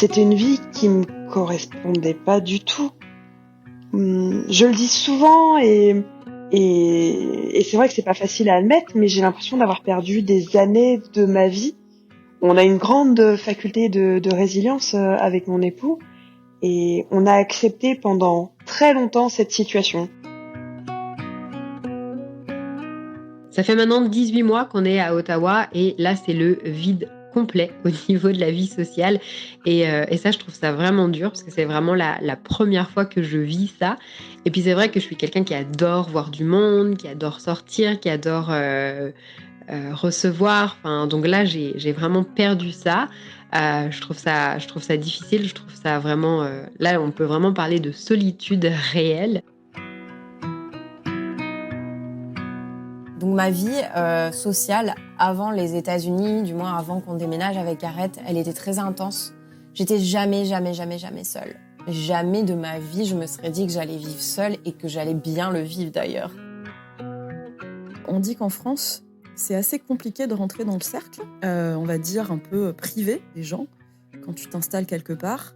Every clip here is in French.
C'était une vie qui me correspondait pas du tout. Je le dis souvent et c'est vrai que c'est pas facile à admettre, mais j'ai l'impression d'avoir perdu des années de ma vie. On a une grande faculté de résilience avec mon époux et on a accepté pendant très longtemps cette situation. Ça fait maintenant 18 mois qu'on est à Ottawa et là, c'est le vide complet au niveau de la vie sociale. Et ça, je trouve ça vraiment dur parce que c'est vraiment la première fois que je vis ça. Et puis, c'est vrai que je suis quelqu'un qui adore voir du monde, qui adore sortir, qui adore recevoir. Enfin, donc là, j'ai vraiment perdu ça. Je trouve ça difficile. Je trouve ça vraiment... là, on peut vraiment parler de solitude réelle. Donc ma vie sociale avant les États-Unis, du moins avant qu'on déménage avec Gareth, elle était très intense. J'étais jamais seule. Jamais de ma vie je me serais dit que j'allais vivre seule et que j'allais bien le vivre d'ailleurs. On dit qu'en France, c'est assez compliqué de rentrer dans le cercle, on va dire un peu privé des gens, quand tu t'installes quelque part.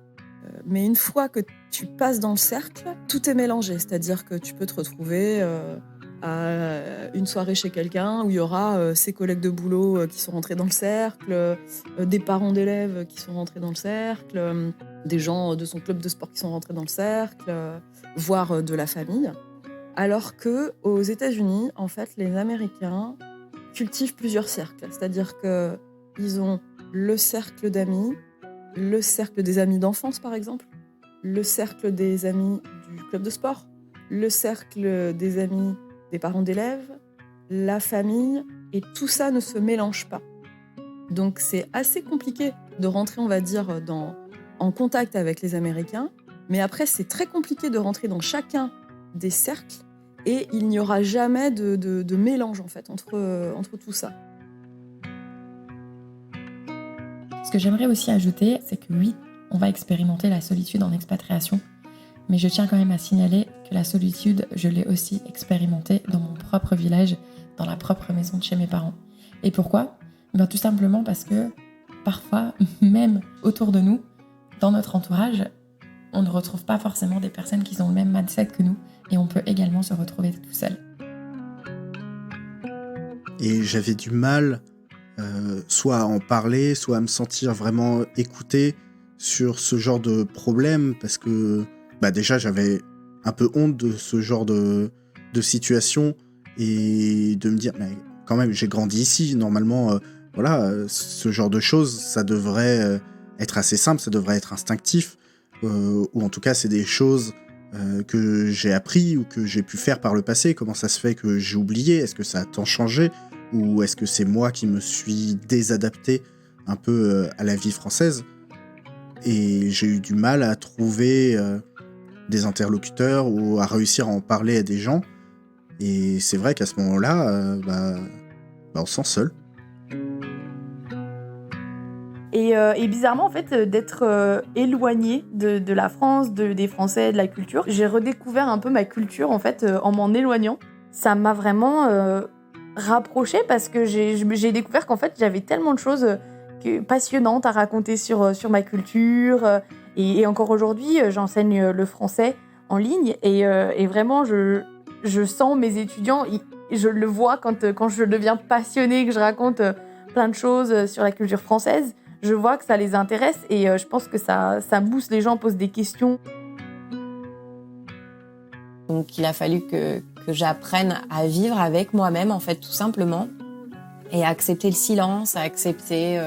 Mais une fois que tu passes dans le cercle, tout est mélangé. C'est-à-dire que tu peux te retrouver... à une soirée chez quelqu'un où il y aura ses collègues de boulot qui sont rentrés dans le cercle, des parents d'élèves qui sont rentrés dans le cercle, des gens de son club de sport qui sont rentrés dans le cercle, voire de la famille. Alors qu'aux États-Unis, en fait, les Américains cultivent plusieurs cercles. C'est-à-dire qu'ils ont le cercle d'amis, le cercle des amis d'enfance, par exemple, le cercle des amis du club de sport, le cercle des amis des parents d'élèves, la famille, et tout ça ne se mélange pas. Donc c'est assez compliqué de rentrer, on va dire, en contact avec les Américains, mais après c'est très compliqué de rentrer dans chacun des cercles, et il n'y aura jamais de mélange en fait entre tout ça. Ce que j'aimerais aussi ajouter, c'est que oui, on va expérimenter la solitude en expatriation, mais je tiens quand même à signaler que la solitude, je l'ai aussi expérimentée dans mon propre village, dans la propre maison de chez mes parents. Et pourquoi ? Tout simplement parce que parfois, même autour de nous, dans notre entourage, on ne retrouve pas forcément des personnes qui ont le même mindset que nous, et on peut également se retrouver tout seul. Et j'avais du mal soit à en parler, soit à me sentir vraiment écouté sur ce genre de problème, parce que déjà j'avais un peu honte de ce genre de situation, et de me dire mais quand même j'ai grandi ici, normalement ce genre de choses ça devrait être assez simple, ça devrait être instinctif, ou en tout cas c'est des choses que j'ai appris ou que j'ai pu faire par le passé. Comment ça se fait que j'ai oublié ? Est-ce que ça a tant changé, ou est-ce que c'est moi qui me suis désadapté un peu à la vie française ? Et j'ai eu du mal à trouver des interlocuteurs ou à réussir à en parler à des gens. Et c'est vrai qu'à ce moment-là, on se sent seul. Et bizarrement, en fait, d'être éloigné de la France, des Français, de la culture, j'ai redécouvert un peu ma culture, en fait, en m'en éloignant. Ça m'a vraiment rapprochée, parce que j'ai découvert qu'en fait, j'avais tellement de choses passionnantes à raconter sur ma culture. Et encore aujourd'hui, j'enseigne le français en ligne. Et vraiment, je sens mes étudiants, je le vois quand je deviens passionnée, que je raconte plein de choses sur la culture française. Je vois que ça les intéresse, et je pense que ça booste, les gens posent des questions. Donc il a fallu que j'apprenne à vivre avec moi-même, en fait, tout simplement, et à accepter le silence, à accepter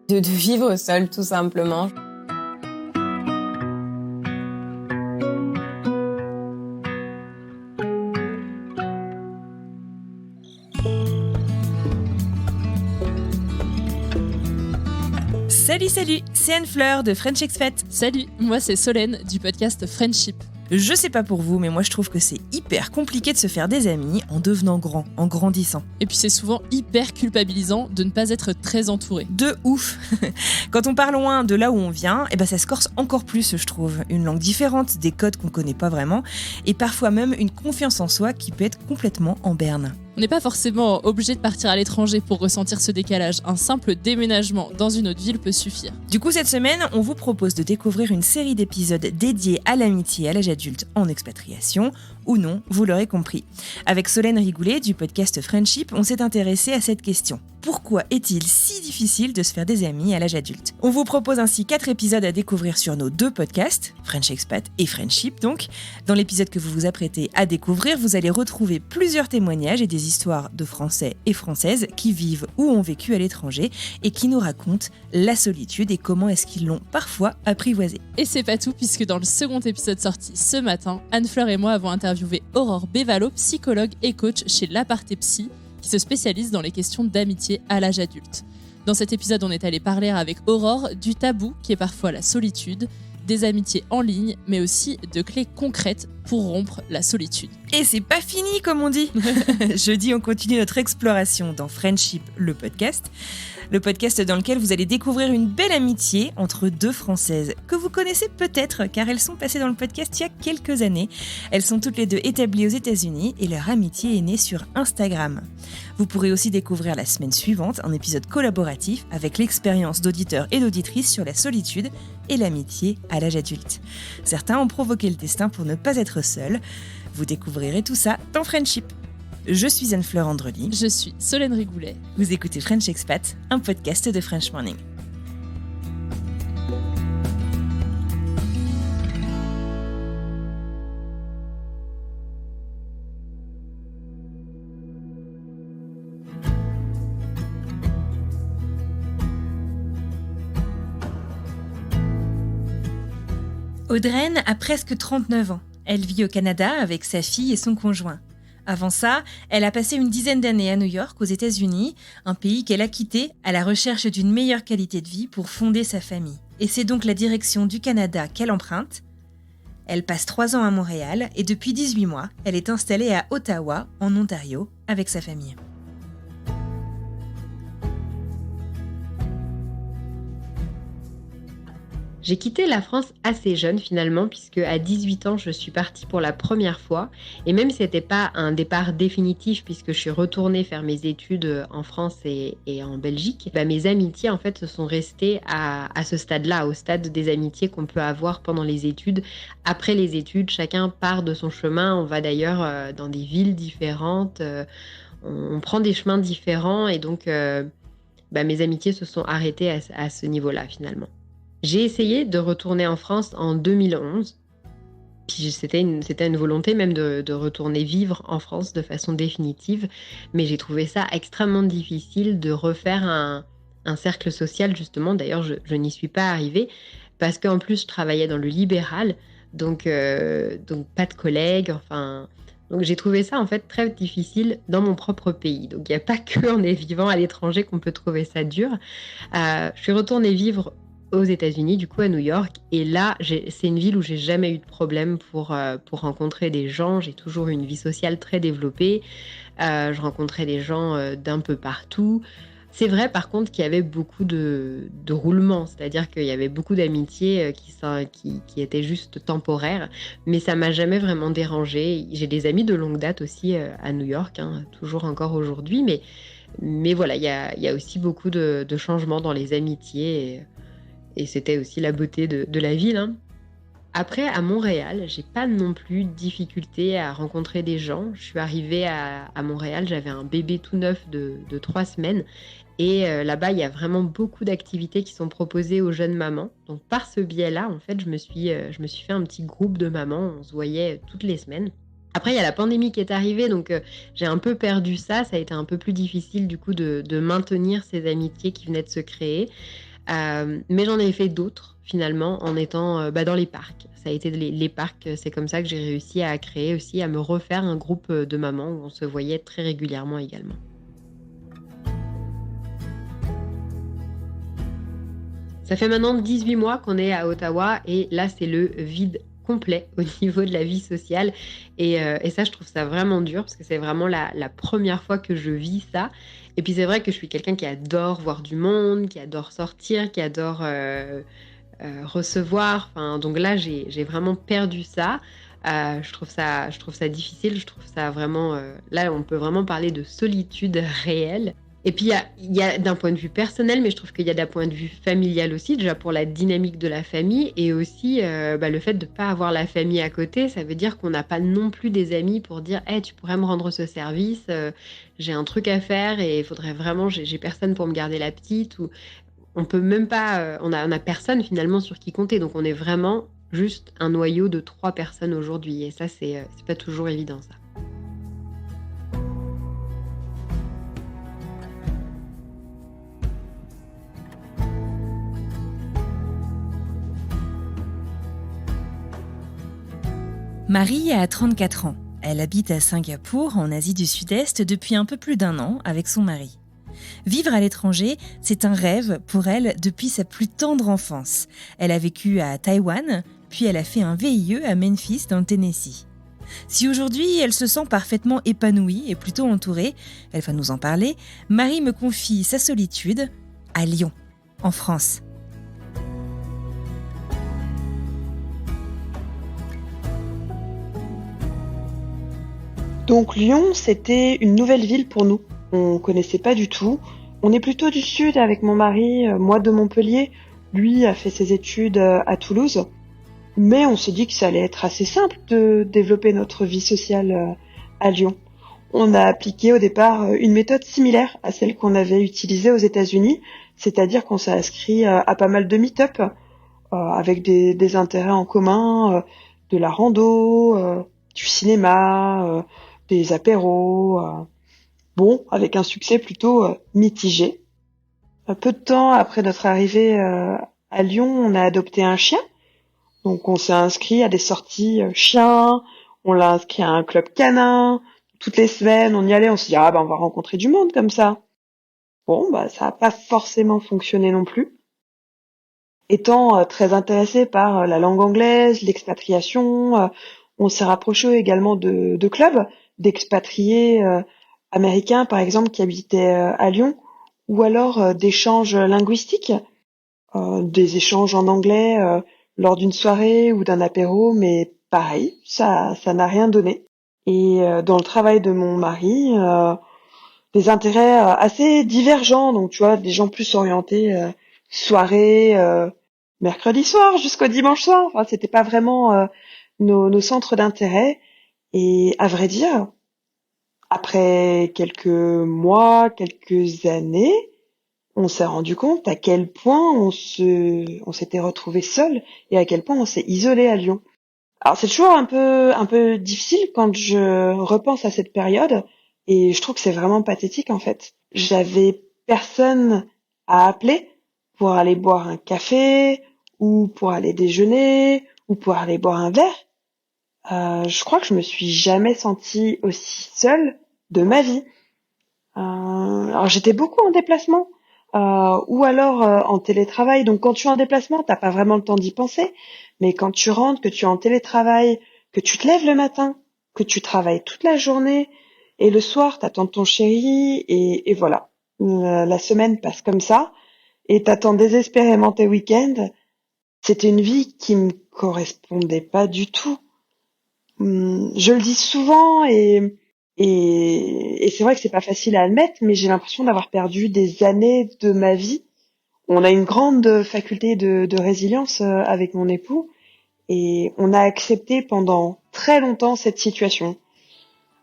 de vivre seule, tout simplement. Salut, c'est Anne-Fleur de French Expat. Salut, moi c'est Solène du podcast Friendship. Je sais pas pour vous, mais moi je trouve que c'est hyper compliqué de se faire des amis en devenant grand, en grandissant. Et puis c'est souvent hyper culpabilisant de ne pas être très entouré. De ouf. Quand on part loin de là où on vient, ça se corse encore plus, je trouve. Une langue différente, des codes qu'on connaît pas vraiment, et parfois même une confiance en soi qui peut être complètement en berne. On n'est pas forcément obligé de partir à l'étranger pour ressentir ce décalage. Un simple déménagement dans une autre ville peut suffire. Du coup, cette semaine, on vous propose de découvrir une série d'épisodes dédiés à l'amitié à l'âge adulte en expatriation, ou non, vous l'aurez compris. Avec Solène Rigoulet du podcast Friendship, on s'est intéressé à cette question. Pourquoi est-il si difficile de se faire des amis à l'âge adulte ? On vous propose ainsi 4 épisodes à découvrir sur nos 2 podcasts, French Expat et Friendship donc. Dans l'épisode que vous vous apprêtez à découvrir, vous allez retrouver plusieurs témoignages et des histoires de Français et Françaises qui vivent ou ont vécu à l'étranger et qui nous racontent la solitude et comment est-ce qu'ils l'ont parfois apprivoisée. Et c'est pas tout, puisque dans le second épisode sorti ce matin, Anne-Fleur et moi avons interviewé Aurore Bévalo, psychologue et coach chez l'Aparté Psy, qui se spécialise dans les questions d'amitié à l'âge adulte. Dans cet épisode, on est allé parler avec Aurore du tabou qui est parfois la solitude, des amitiés en ligne, mais aussi de clés concrètes pour rompre la solitude. Et c'est pas fini, comme on dit. Jeudi, on continue notre exploration dans Friendship, le podcast dans lequel vous allez découvrir une belle amitié entre 2 Françaises que vous connaissez peut-être car elles sont passées dans le podcast il y a quelques années. Elles sont toutes les 2 établies aux États-Unis et leur amitié est née sur Instagram. Vous pourrez aussi découvrir la semaine suivante un épisode collaboratif avec l'expérience d'auditeurs et d'auditrices sur la solitude et l'amitié à l'âge adulte. Certains ont provoqué le destin pour ne pas être seuls. Vous découvrirez tout ça dans Friendship. Je suis Anne-Fleur Andrely. Je suis Solène Rigoulet. Vous écoutez French Expat, un podcast de French Morning. Audreyne a presque 39 ans. Elle vit au Canada avec sa fille et son conjoint. Avant ça, elle a passé une dizaine d'années à New York, aux États-Unis, un pays qu'elle a quitté à la recherche d'une meilleure qualité de vie pour fonder sa famille. Et c'est donc la direction du Canada qu'elle emprunte. Elle passe 3 ans à Montréal et depuis 18 mois, elle est installée à Ottawa, en Ontario, avec sa famille. J'ai quitté la France assez jeune finalement, puisque à 18 ans, je suis partie pour la première fois. Et même si ce n'était pas un départ définitif, puisque je suis retournée faire mes études en France et en Belgique, mes amitiés en fait se sont restées à ce stade-là, au stade des amitiés qu'on peut avoir pendant les études. Après les études, chacun part de son chemin. On va d'ailleurs dans des villes différentes, on prend des chemins différents. Et donc, mes amitiés se sont arrêtées à ce niveau-là finalement. J'ai essayé de retourner en France en 2011. Puis c'était une volonté même de retourner vivre en France de façon définitive. Mais j'ai trouvé ça extrêmement difficile de refaire un cercle social, justement. D'ailleurs, je n'y suis pas arrivée parce qu'en plus, je travaillais dans le libéral. Donc pas de collègues, enfin... Donc j'ai trouvé ça en fait très difficile dans mon propre pays. Donc il n'y a pas qu'en vivant à l'étranger qu'on peut trouver ça dur. Je suis retournée vivre aux États-Unis, du coup à New York. Et là, c'est une ville où j'ai jamais eu de problème pour rencontrer des gens. J'ai toujours eu une vie sociale très développée. Je rencontrais des gens d'un peu partout. C'est vrai par contre qu'il y avait beaucoup de roulements, c'est-à-dire qu'il y avait beaucoup d'amitiés qui étaient juste temporaires, mais ça m'a jamais vraiment dérangée. J'ai des amis de longue date aussi à New York, toujours encore aujourd'hui, mais voilà, il y a aussi beaucoup de changements dans les amitiés et c'était aussi la beauté de la ville. Après, à Montréal, j'ai pas non plus de difficulté à rencontrer des gens. Je suis arrivée à Montréal, j'avais un bébé tout neuf de 3 semaines. Et là-bas, il y a vraiment beaucoup d'activités qui sont proposées aux jeunes mamans. Donc par ce biais-là, en fait, je me suis fait un petit groupe de mamans. On se voyait toutes les semaines. Après, il y a la pandémie qui est arrivée, donc j'ai un peu perdu ça. Ça a été un peu plus difficile du coup de maintenir ces amitiés qui venaient de se créer. Mais j'en ai fait d'autres finalement en étant dans les parcs. Ça a été les parcs, c'est comme ça que j'ai réussi à créer aussi, à me refaire un groupe de mamans où on se voyait très régulièrement également. Ça fait maintenant 18 mois qu'on est à Ottawa et là c'est le vide complet au niveau de la vie sociale et ça je trouve ça vraiment dur parce que c'est vraiment la première fois que je vis ça. Et puis c'est vrai que je suis quelqu'un qui adore voir du monde, qui adore sortir, qui adore recevoir. Enfin, donc là, j'ai vraiment perdu ça. Je trouve ça difficile. Je trouve ça vraiment. Là, on peut vraiment parler de solitude réelle. Et puis, il y a d'un point de vue personnel, mais je trouve qu'il y a d'un point de vue familial aussi, déjà pour la dynamique de la famille, et aussi le fait de ne pas avoir la famille à côté. Ça veut dire qu'on n'a pas non plus des amis pour dire hey, tu pourrais me rendre ce service, j'ai un truc à faire et il faudrait vraiment, j'ai personne pour me garder la petite. Ou on peut même pas, on a personne finalement sur qui compter. Donc, on est vraiment juste un noyau de 3 personnes aujourd'hui. Et ça, c'est pas toujours évident, ça. Marie a 34 ans. Elle habite à Singapour, en Asie du Sud-Est, depuis un peu plus d'1 an avec son mari. Vivre à l'étranger, c'est un rêve pour elle depuis sa plus tendre enfance. Elle a vécu à Taïwan, puis elle a fait un VIE à Memphis, dans le Tennessee. Si aujourd'hui elle se sent parfaitement épanouie et plutôt entourée, elle va nous en parler, Marie me confie sa solitude à Lyon, en France. Donc Lyon, c'était une nouvelle ville pour nous. On connaissait pas du tout. On est plutôt du sud avec mon mari, moi de Montpellier. Lui a fait ses études à Toulouse. Mais on s'est dit que ça allait être assez simple de développer notre vie sociale à Lyon. On a appliqué au départ une méthode similaire à celle qu'on avait utilisée aux États-Unis, c'est-à-dire qu'on s'est inscrit à pas mal de meet-up avec des intérêts en commun, de la rando, du cinéma, des apéros, avec un succès plutôt mitigé. Peu de temps après notre arrivée à Lyon, on a adopté un chien. Donc on s'est inscrit à des sorties chiens, on l'a inscrit à un club canin. Toutes les semaines, on y allait, on s'est dit on va rencontrer du monde comme ça. Ça n'a pas forcément fonctionné non plus. Étant très intéressé par la langue anglaise, l'expatriation, on s'est rapproché également de clubs, d'expatriés américains par exemple qui habitaient à Lyon, ou alors d'échanges linguistiques, des échanges en anglais lors d'une soirée ou d'un apéro, mais pareil, ça n'a rien donné. Et dans le travail de mon mari, des intérêts assez divergents, donc tu vois, des gens plus orientés soirée, mercredi soir jusqu'au dimanche soir. Enfin, c'était pas vraiment nos centres d'intérêt. Et à vrai dire, après quelques mois, quelques années, on s'est rendu compte à quel point on s'était retrouvés seuls et à quel point on s'est isolé à Lyon. Alors c'est toujours un peu difficile quand je repense à cette période et je trouve que c'est vraiment pathétique en fait. J'avais personne à appeler pour aller boire un café ou pour aller déjeuner ou pour aller boire un verre. Je crois que je me suis jamais sentie aussi seule de ma vie. Alors j'étais beaucoup en déplacement. Ou alors en télétravail. Donc quand tu es en déplacement, t'as pas vraiment le temps d'y penser. Mais quand tu rentres, que tu es en télétravail, que tu te lèves le matin, que tu travailles toute la journée, et le soir t'attends ton chéri, et voilà. La semaine passe comme ça, et t'attends désespérément tes week-ends. C'était une vie qui me correspondait pas du tout. Je le dis souvent, et c'est vrai que c'est pas facile à admettre, mais j'ai l'impression d'avoir perdu des années de ma vie. On a une grande faculté de résilience avec mon époux et on a accepté pendant très longtemps cette situation.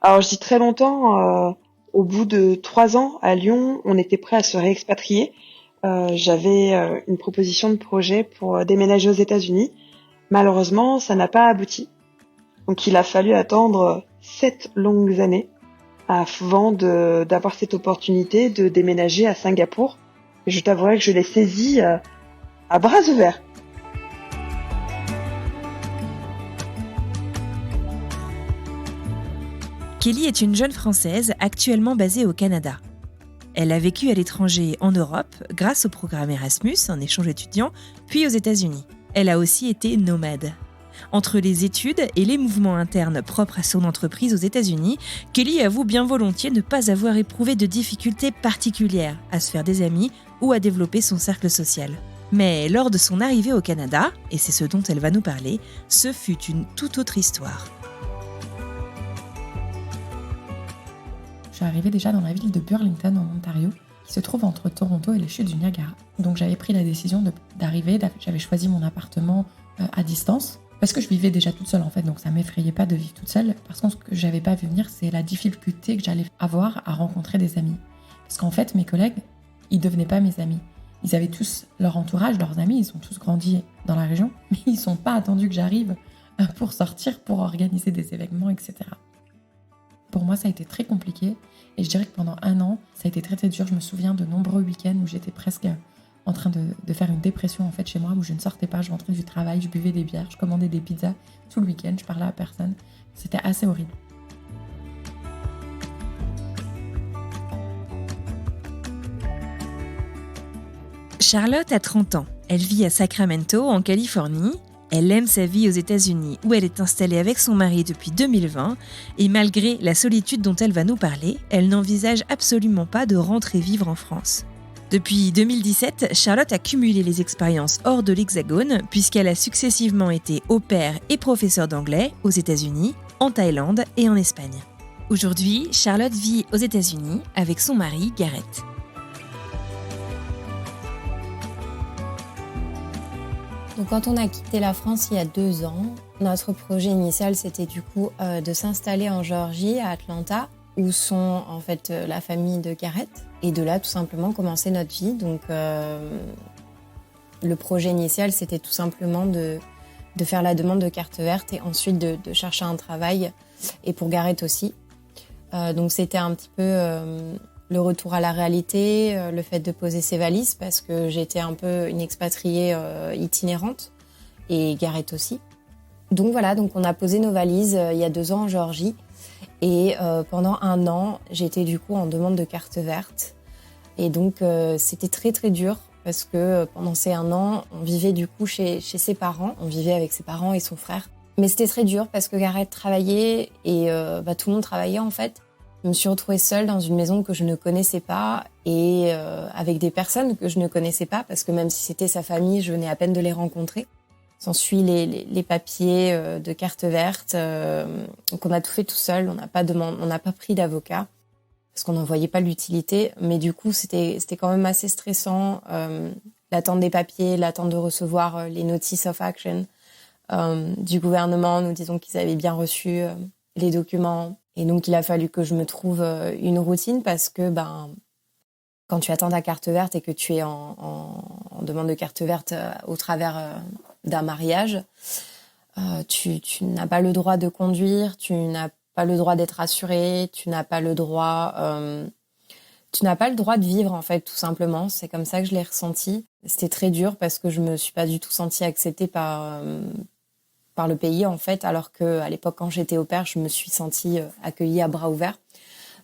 Alors je dis très longtemps, au bout de 3 ans à Lyon, on était prêt à se réexpatrier. J'avais une proposition de projet pour déménager aux États-Unis. Malheureusement, ça n'a pas abouti. Donc il a fallu attendre 7 longues années avant d'avoir cette opportunité de déménager à Singapour. Et je t'avouerai que je l'ai saisie à bras ouverts. Kelly est une jeune Française actuellement basée au Canada. Elle a vécu à l'étranger en Europe grâce au programme Erasmus en échange étudiant, puis aux États-Unis. Elle a aussi été nomade. Entre les études et les mouvements internes propres à son entreprise aux États-Unis, Kelly avoue bien volontiers ne pas avoir éprouvé de difficultés particulières à se faire des amis ou à développer son cercle social. Mais lors de son arrivée au Canada, et c'est ce dont elle va nous parler, ce fut une toute autre histoire. Je suis arrivée déjà dans la ville de Burlington en Ontario, qui se trouve entre Toronto et les chutes du Niagara. Donc j'avais pris la décision d'arriver, j'avais choisi mon appartement à distance, parce que je vivais déjà toute seule en fait, donc ça m'effrayait pas de vivre toute seule. Par contre, ce que j'avais pas vu venir, c'est la difficulté que j'allais avoir à rencontrer des amis. Parce qu'en fait, mes collègues, ils devenaient pas mes amis. Ils avaient tous leur entourage, leurs amis, ils ont tous grandi dans la région, mais ils sont pas attendus que j'arrive pour sortir, pour organiser des événements, etc. Pour moi, ça a été très compliqué, et je dirais que pendant 1 an, ça a été très très dur. Je me souviens de nombreux week-ends où j'étais presque en train de faire une dépression en fait chez moi, où je ne sortais pas, je rentrais du travail, je buvais des bières, je commandais des pizzas tout le week-end, je parlais à personne. C'était assez horrible. Charlotte a 30 ans. Elle vit à Sacramento, en Californie. Elle aime sa vie aux États-Unis, où elle est installée avec son mari depuis 2020. Et malgré la solitude dont elle va nous parler, elle n'envisage absolument pas de rentrer vivre en France. Depuis 2017, Charlotte a cumulé les expériences hors de l'Hexagone, puisqu'elle a successivement été au pair et professeure d'anglais aux États-Unis, en Thaïlande et en Espagne. Aujourd'hui, Charlotte vit aux États-Unis avec son mari, Gareth. Donc quand on a quitté la France il y a 2 ans, notre projet initial c'était du coup de s'installer en Géorgie, à Atlanta, où sont en fait la famille de Gareth, et de là tout simplement commencer notre vie. Donc le projet initial c'était tout simplement de faire la demande de carte verte et ensuite de chercher un travail, et pour Gareth aussi. Donc c'était un petit peu le retour à la réalité, le fait de poser ses valises, parce que j'étais un peu une expatriée itinérante, et Gareth aussi. Donc voilà, donc on a posé nos valises il y a 2 ans en Géorgie, et pendant 1 an, j'étais du coup en demande de carte verte. Et donc c'était très très dur, parce que pendant ces 1 an, on vivait du coup chez ses parents, on vivait avec ses parents et son frère. Mais c'était très dur parce que Gareth travaillait, et tout le monde travaillait en fait. Je me suis retrouvée seule dans une maison que je ne connaissais pas, et avec des personnes que je ne connaissais pas, parce que même si c'était sa famille, je venais à peine de les rencontrer. S'ensuit les papiers de carte verte, donc on a tout fait tout seul, on n'a pas pris d'avocat, parce qu'on n'en voyait pas l'utilité, mais du coup c'était quand même assez stressant, l'attente des papiers, l'attente de recevoir les notice of action du gouvernement, nous disons qu'ils avaient bien reçu les documents. Et donc, il a fallu que je me trouve une routine, parce que quand tu attends ta carte verte et que tu es en demande de carte verte au travers d'un mariage, tu n'as pas le droit de conduire, tu n'as pas le droit d'être assuré, tu n'as pas le droit de vivre, en fait, tout simplement. C'est comme ça que je l'ai ressenti. C'était très dur parce que je me suis pas du tout sentie acceptée par le pays, en fait, alors qu'à l'époque, quand j'étais au pair, je me suis sentie accueillie à bras ouverts.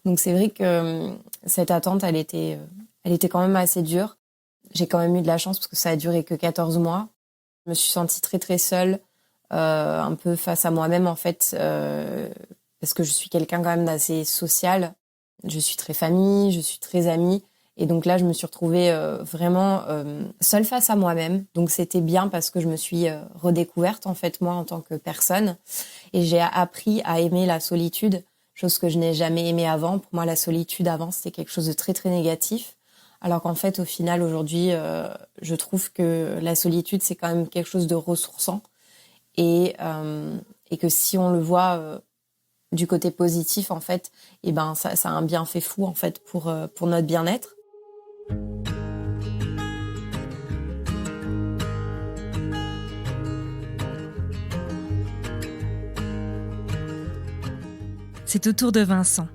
Donc c'est vrai que cette attente, elle était quand même assez dure. J'ai quand même eu de la chance parce que ça a duré que 14 mois. Je me suis sentie très très seule, un peu face à moi-même, en fait, parce que je suis quelqu'un quand même d'assez social. Je suis très famille, je suis très amie. Et donc là, je me suis retrouvée vraiment seule face à moi-même. Donc c'était bien parce que je me suis redécouverte, en fait, moi, en tant que personne. Et j'ai appris à aimer la solitude, chose que je n'ai jamais aimée avant. Pour moi, la solitude, avant, c'était quelque chose de très, très négatif. Alors qu'en fait, au final, aujourd'hui, je trouve que la solitude, c'est quand même quelque chose de ressourçant. Et que si on le voit du côté positif, en fait, ça a un bienfait fou, en fait, pour notre bien-être. C'est au tour de Vincent.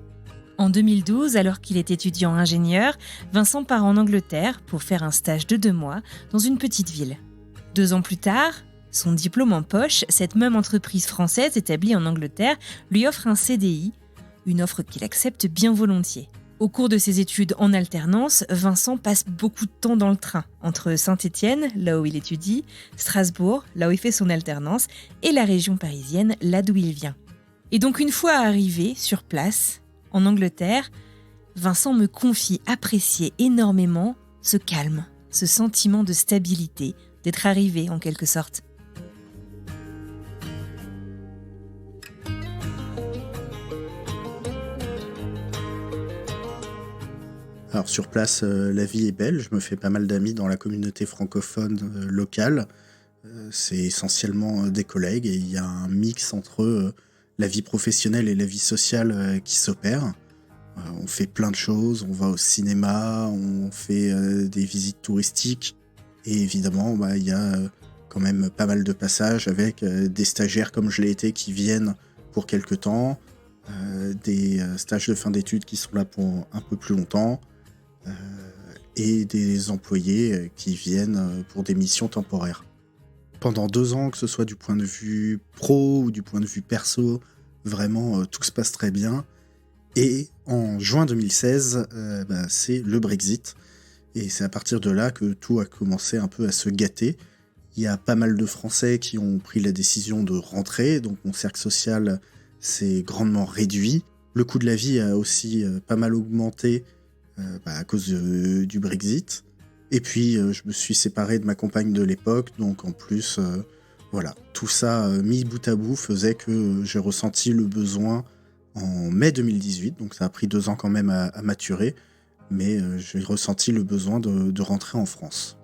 En 2012, alors qu'il est étudiant ingénieur, Vincent part en Angleterre pour faire un stage de 2 mois dans une petite ville. 2 ans plus tard, son diplôme en poche, cette même entreprise française établie en Angleterre lui offre un CDI, une offre qu'il accepte bien volontiers. Au cours de ses études en alternance, Vincent passe beaucoup de temps dans le train, entre Saint-Étienne, là où il étudie, Strasbourg, là où il fait son alternance, et la région parisienne, là d'où il vient. Et donc une fois arrivé sur place, en Angleterre, Vincent me confie apprécier énormément ce calme, ce sentiment de stabilité, d'être arrivé en quelque sorte. Alors sur place, la vie est belle. Je me fais pas mal d'amis dans la communauté francophone locale. C'est essentiellement des collègues et il y a un mix entre la vie professionnelle et la vie sociale qui s'opère. On fait plein de choses, on va au cinéma, on fait des visites touristiques et évidemment il y a quand même pas mal de passages avec des stagiaires comme je l'ai été qui viennent pour quelque temps, des stages de fin d'études qui sont là pour un peu plus longtemps et des employés qui viennent pour des missions temporaires. Pendant 2 ans, que ce soit du point de vue pro ou du point de vue perso, vraiment tout se passe très bien. Et en juin 2016, c'est le Brexit. Et c'est à partir de là que tout a commencé un peu à se gâter. Il y a pas mal de Français qui ont pris la décision de rentrer, donc mon cercle social s'est grandement réduit. Le coût de la vie a aussi pas mal augmenté à cause du Brexit. Et puis, je me suis séparé de ma compagne de l'époque, donc en plus, tout ça mis bout à bout faisait que j'ai ressenti le besoin en mai 2018, donc ça a pris 2 ans quand même à maturer, mais j'ai ressenti le besoin de rentrer en France.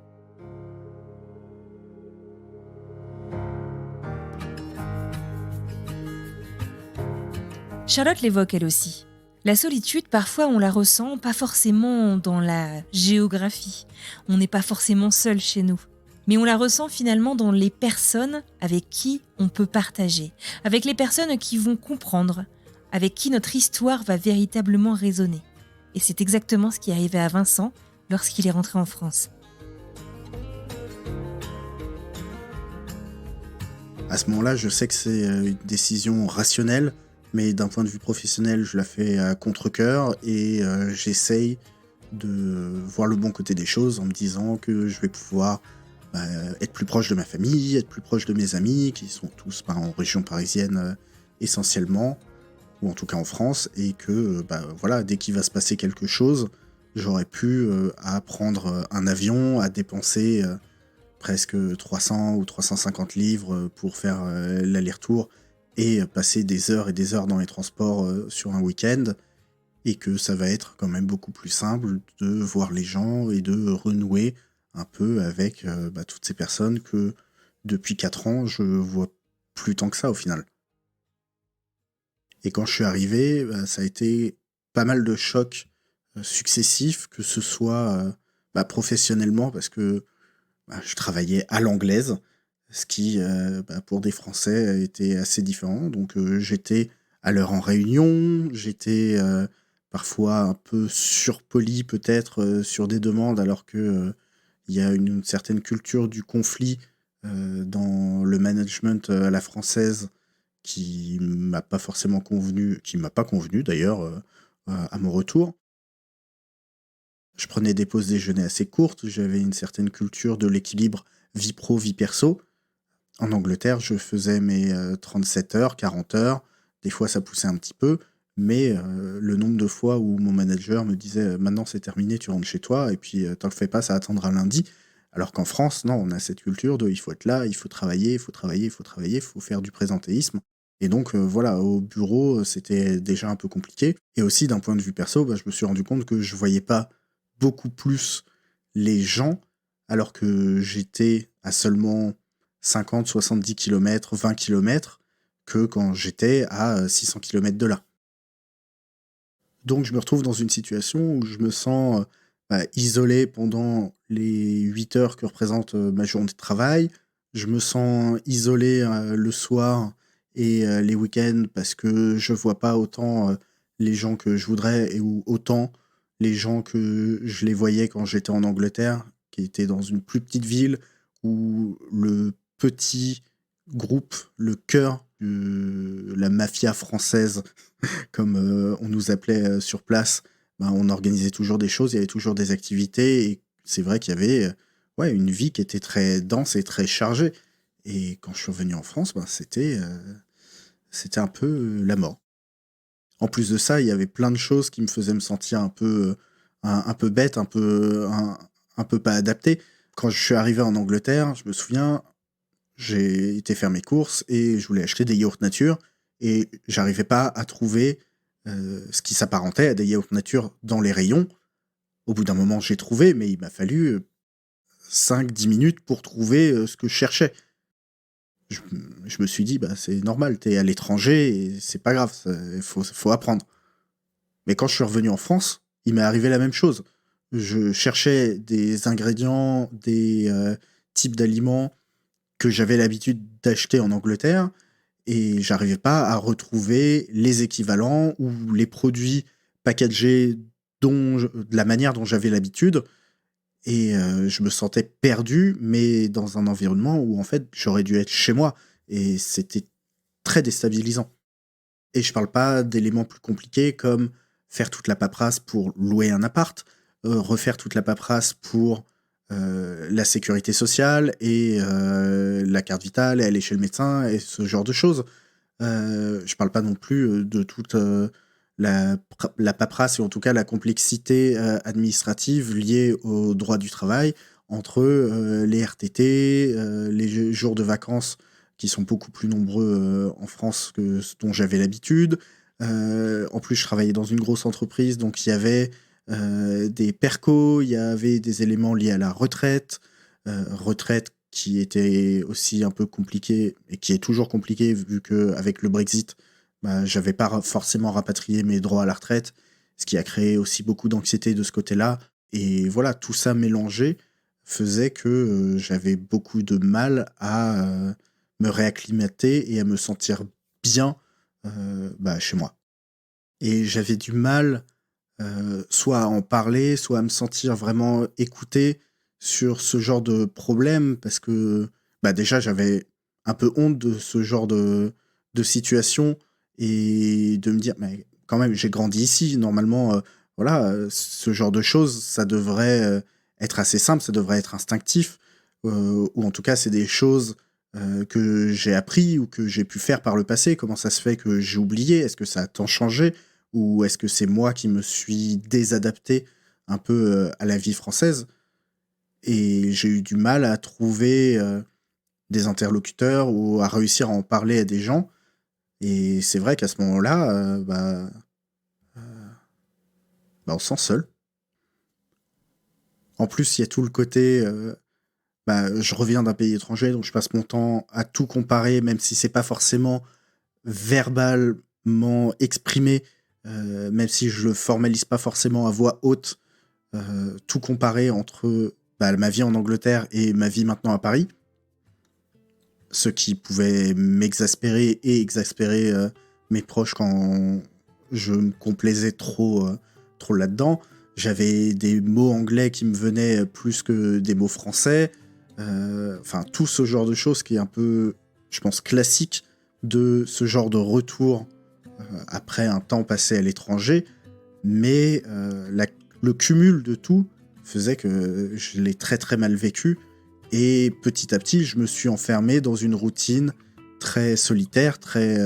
Charlotte l'évoque elle aussi. La solitude, parfois, on la ressent pas forcément dans la géographie. On n'est pas forcément seul chez nous. Mais on la ressent finalement dans les personnes avec qui on peut partager, avec les personnes qui vont comprendre, avec qui notre histoire va véritablement résonner. Et c'est exactement ce qui est arrivé à Vincent lorsqu'il est rentré en France. À ce moment-là, je sais que c'est une décision rationnelle, mais d'un point de vue professionnel, je la fais à contre-cœur et j'essaye de voir le bon côté des choses en me disant que je vais pouvoir être plus proche de ma famille, être plus proche de mes amis, qui sont tous en région parisienne essentiellement, ou en tout cas en France, et que dès qu'il va se passer quelque chose, j'aurais pu à prendre un avion, à dépenser presque 300 ou 350 livres pour faire l'aller-retour, et passer des heures et des heures dans les transports sur un week-end, et que ça va être quand même beaucoup plus simple de voir les gens et de renouer un peu avec toutes ces personnes que depuis 4 ans, je vois plus tant que ça au final. Et quand je suis arrivé, ça a été pas mal de chocs successifs, que ce soit professionnellement, parce que je travaillais à l'anglaise, ce qui, pour des Français, était assez différent. Donc j'étais à l'heure en réunion, j'étais parfois un peu surpoli peut-être sur des demandes, alors que il y a une certaine culture du conflit dans le management à la française qui m'a pas forcément convenu, qui m'a pas convenu d'ailleurs à mon retour. Je prenais des pauses déjeuner assez courtes, j'avais une certaine culture de l'équilibre vie pro, vie perso. En Angleterre, je faisais mes 37 heures, 40 heures, des fois ça poussait un petit peu, mais le nombre de fois où mon manager me disait « Maintenant c'est terminé, tu rentres chez toi, et puis t'en fais pas, ça attendra lundi », alors qu'en France, non, on a cette culture de « il faut être là, il faut travailler, il faut travailler, il faut travailler, il faut faire du présentéisme ». Et donc au bureau, c'était déjà un peu compliqué. Et aussi d'un point de vue perso, je me suis rendu compte que je voyais pas beaucoup plus les gens, alors que j'étais à seulement 50, 70 km, 20 km, que quand j'étais à 600 km de là. Donc je me retrouve dans une situation où je me sens isolé pendant les 8 heures que représente ma journée de travail. Je me sens isolé le soir et les week-ends parce que je vois pas autant les gens que je voudrais et ou autant les gens que je les voyais quand j'étais en Angleterre, qui était dans une plus petite ville où le petit groupe, le cœur de la mafia française, comme on nous appelait sur place, on organisait toujours des choses, il y avait toujours des activités, et c'est vrai qu'il y avait une vie qui était très dense et très chargée. Et quand je suis revenu en France, c'était un peu la mort. En plus de ça, il y avait plein de choses qui me faisaient me sentir un peu bête, un un peu pas adapté. Quand je suis arrivé en Angleterre, je me souviens, j'ai été faire mes courses et je voulais acheter des yaourts nature et j'arrivais pas à trouver ce qui s'apparentait à des yaourts nature dans les rayons. Au bout d'un moment, j'ai trouvé, mais il m'a fallu 5-10 minutes pour trouver ce que je cherchais. Je me suis dit, c'est normal, t'es à l'étranger et c'est pas grave, il faut apprendre. Mais quand je suis revenu en France, il m'est arrivé la même chose. Je cherchais des ingrédients, des types d'aliments que j'avais l'habitude d'acheter en Angleterre et j'arrivais pas à retrouver les équivalents ou les produits packagés de la manière dont j'avais l'habitude. Et je me sentais perdu, mais dans un environnement où en fait j'aurais dû être chez moi. Et c'était très déstabilisant. Et je parle pas d'éléments plus compliqués comme faire toute la paperasse pour louer un appart, refaire toute la paperasse pour la sécurité sociale et la carte vitale et aller chez le médecin et ce genre de choses. Je parle pas non plus de toute la paperasse et en tout cas la complexité administrative liée au droit du travail entre les RTT, les jours de vacances qui sont beaucoup plus nombreux en France que ce dont j'avais l'habitude. En plus, je travaillais dans une grosse entreprise, donc il y avait des percos, il y avait des éléments liés à la retraite, retraite qui était aussi un peu compliquée et qui est toujours compliquée vu qu'avec le Brexit, j'avais pas forcément rapatrié mes droits à la retraite, ce qui a créé aussi beaucoup d'anxiété de ce côté-là. Et voilà, tout ça mélangé faisait que j'avais beaucoup de mal à me réacclimater et à me sentir bien chez moi. Et j'avais du mal soit à en parler, soit à me sentir vraiment écouté sur ce genre de problème, parce que déjà j'avais un peu honte de ce genre de situation et de me dire, mais quand même, j'ai grandi ici, normalement, ce genre de choses, ça devrait être assez simple, ça devrait être instinctif, ou en tout cas, c'est des choses que j'ai appris ou que j'ai pu faire par le passé. Comment ça se fait que j'ai oublié? Est-ce que ça a tant changé? Ou est-ce que c'est moi qui me suis désadapté un peu à la vie française? Et j'ai eu du mal à trouver des interlocuteurs ou à réussir à en parler à des gens. Et c'est vrai qu'à ce moment-là, on se sent seul. En plus, il y a tout le côté... je reviens d'un pays étranger, donc je passe mon temps à tout comparer, même si c'est pas forcément verbalement exprimé, même si je le formalise pas forcément à voix haute, tout comparer entre ma vie en Angleterre et ma vie maintenant à Paris, ce qui pouvait m'exaspérer et exaspérer mes proches quand je me complaisais trop là-dedans. J'avais des mots anglais qui me venaient plus que des mots français. Tout ce genre de choses qui est un peu, je pense, classique de ce genre de retour après un temps passé à l'étranger. Mais le cumul de tout faisait que je l'ai très très mal vécu. Et petit à petit, je me suis enfermé dans une routine très solitaire, très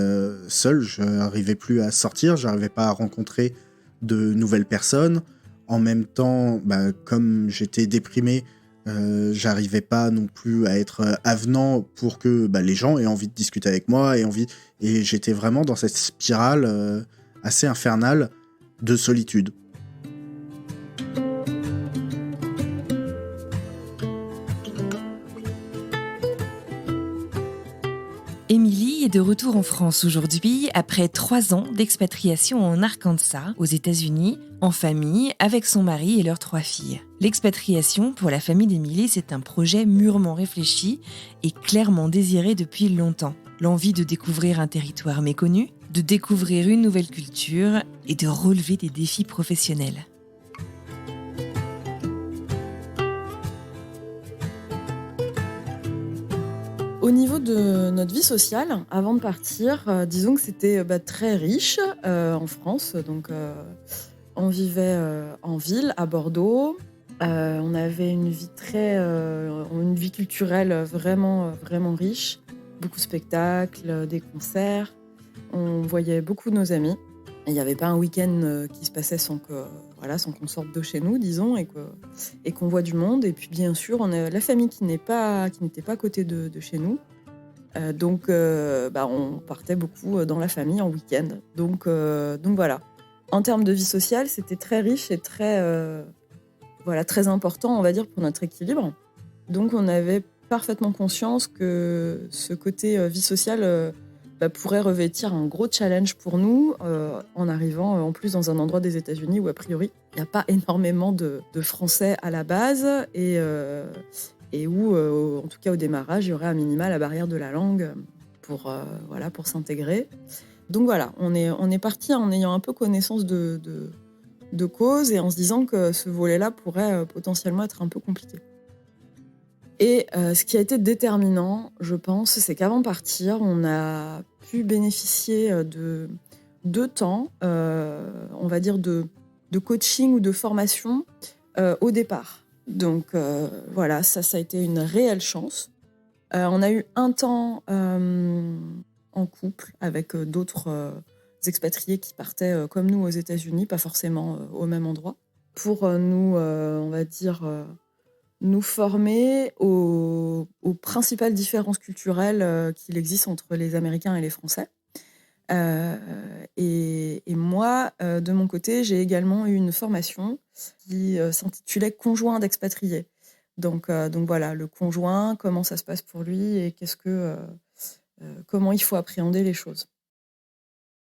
seul. Je n'arrivais plus à sortir, je n'arrivais pas à rencontrer de nouvelles personnes. En même temps, comme j'étais déprimé, j'arrivais pas non plus à être avenant pour que les gens aient envie de discuter avec moi, et j'étais vraiment dans cette spirale assez infernale de solitude. Émilie est de retour en France aujourd'hui après 3 ans d'expatriation en Arkansas, aux États-Unis, en famille, avec son mari et leurs 3 filles. L'expatriation, pour la famille d'Émilie, c'est un projet mûrement réfléchi et clairement désiré depuis longtemps. L'envie de découvrir un territoire méconnu, de découvrir une nouvelle culture et de relever des défis professionnels. Au niveau de notre vie sociale, avant de partir, disons que c'était très riche en France. Donc, on vivait en ville, à Bordeaux. On avait une vie culturelle vraiment riche. Beaucoup de spectacles, des concerts. On voyait beaucoup de nos amis. Il n'y avait pas un week-end qui se passait sans que sans qu'on sorte de chez nous, disons, et qu'on voit du monde. Et puis bien sûr, on a la famille qui n'était pas à côté de chez nous. Donc on partait beaucoup dans la famille en week-end. Donc voilà. En termes de vie sociale, c'était très riche et très important, on va dire, pour notre équilibre. Donc on avait parfaitement conscience que ce côté vie sociale pourrait revêtir un gros challenge pour nous en arrivant en plus dans un endroit des États-Unis où a priori il n'y a pas énormément de Français à la base et où, en tout cas au démarrage, il y aurait à minima la barrière de la langue pour s'intégrer. Donc voilà, on est parti en ayant un peu connaissance de cause et en se disant que ce volet-là pourrait potentiellement être un peu compliqué. Et ce qui a été déterminant, je pense, c'est qu'avant de partir, on a pu bénéficier de 2 temps, on va dire de coaching ou de formation au départ. Donc ça a été une réelle chance. On a eu un temps en couple avec d'autres expatriés qui partaient comme nous aux États-Unis, pas forcément au même endroit, pour nous, on va dire, nous former aux principales différences culturelles qu'il existe entre les Américains et les Français. Et moi, de mon côté, j'ai également eu une formation qui s'intitulait « Conjoint d'expatriés ». Donc voilà, le conjoint, comment ça se passe pour lui et comment il faut appréhender les choses.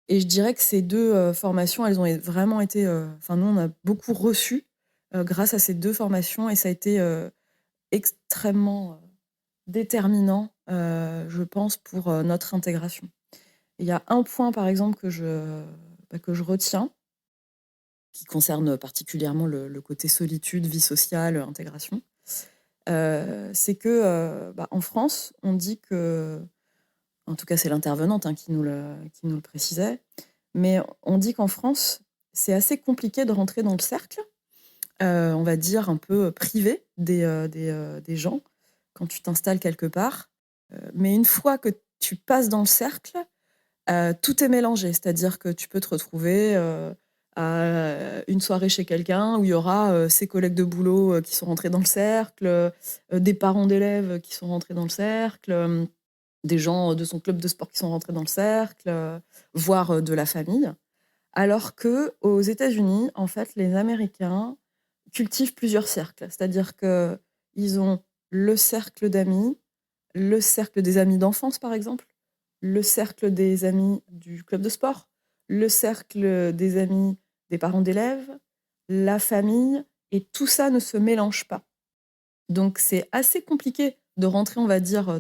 Et je dirais que ces 2 formations, elles ont vraiment été... nous, on a beaucoup reçu grâce à ces 2 formations et ça a été extrêmement déterminant, je pense, pour notre intégration. Il y a un point, par exemple, que je retiens, qui concerne particulièrement le côté solitude, vie sociale, intégration. C'est que en France, on dit que, en tout cas c'est l'intervenante qui nous le précisait, mais on dit qu'en France, c'est assez compliqué de rentrer dans le cercle, on va dire un peu privé des gens, quand tu t'installes quelque part. Mais une fois que tu passes dans le cercle, tout est mélangé, c'est-à-dire que tu peux te retrouver à une soirée chez quelqu'un où il y aura ses collègues de boulot qui sont rentrés dans le cercle, des parents d'élèves qui sont rentrés dans le cercle, des gens de son club de sport qui sont rentrés dans le cercle, voire de la famille. Alors qu'aux États-Unis, en fait, les Américains cultivent plusieurs cercles, c'est-à-dire qu'ils ont le cercle d'amis, le cercle des amis d'enfance, par exemple, le cercle des amis du club de sport, le cercle des amis des parents d'élèves, la famille, et tout ça ne se mélange pas. Donc c'est assez compliqué de rentrer, on va dire,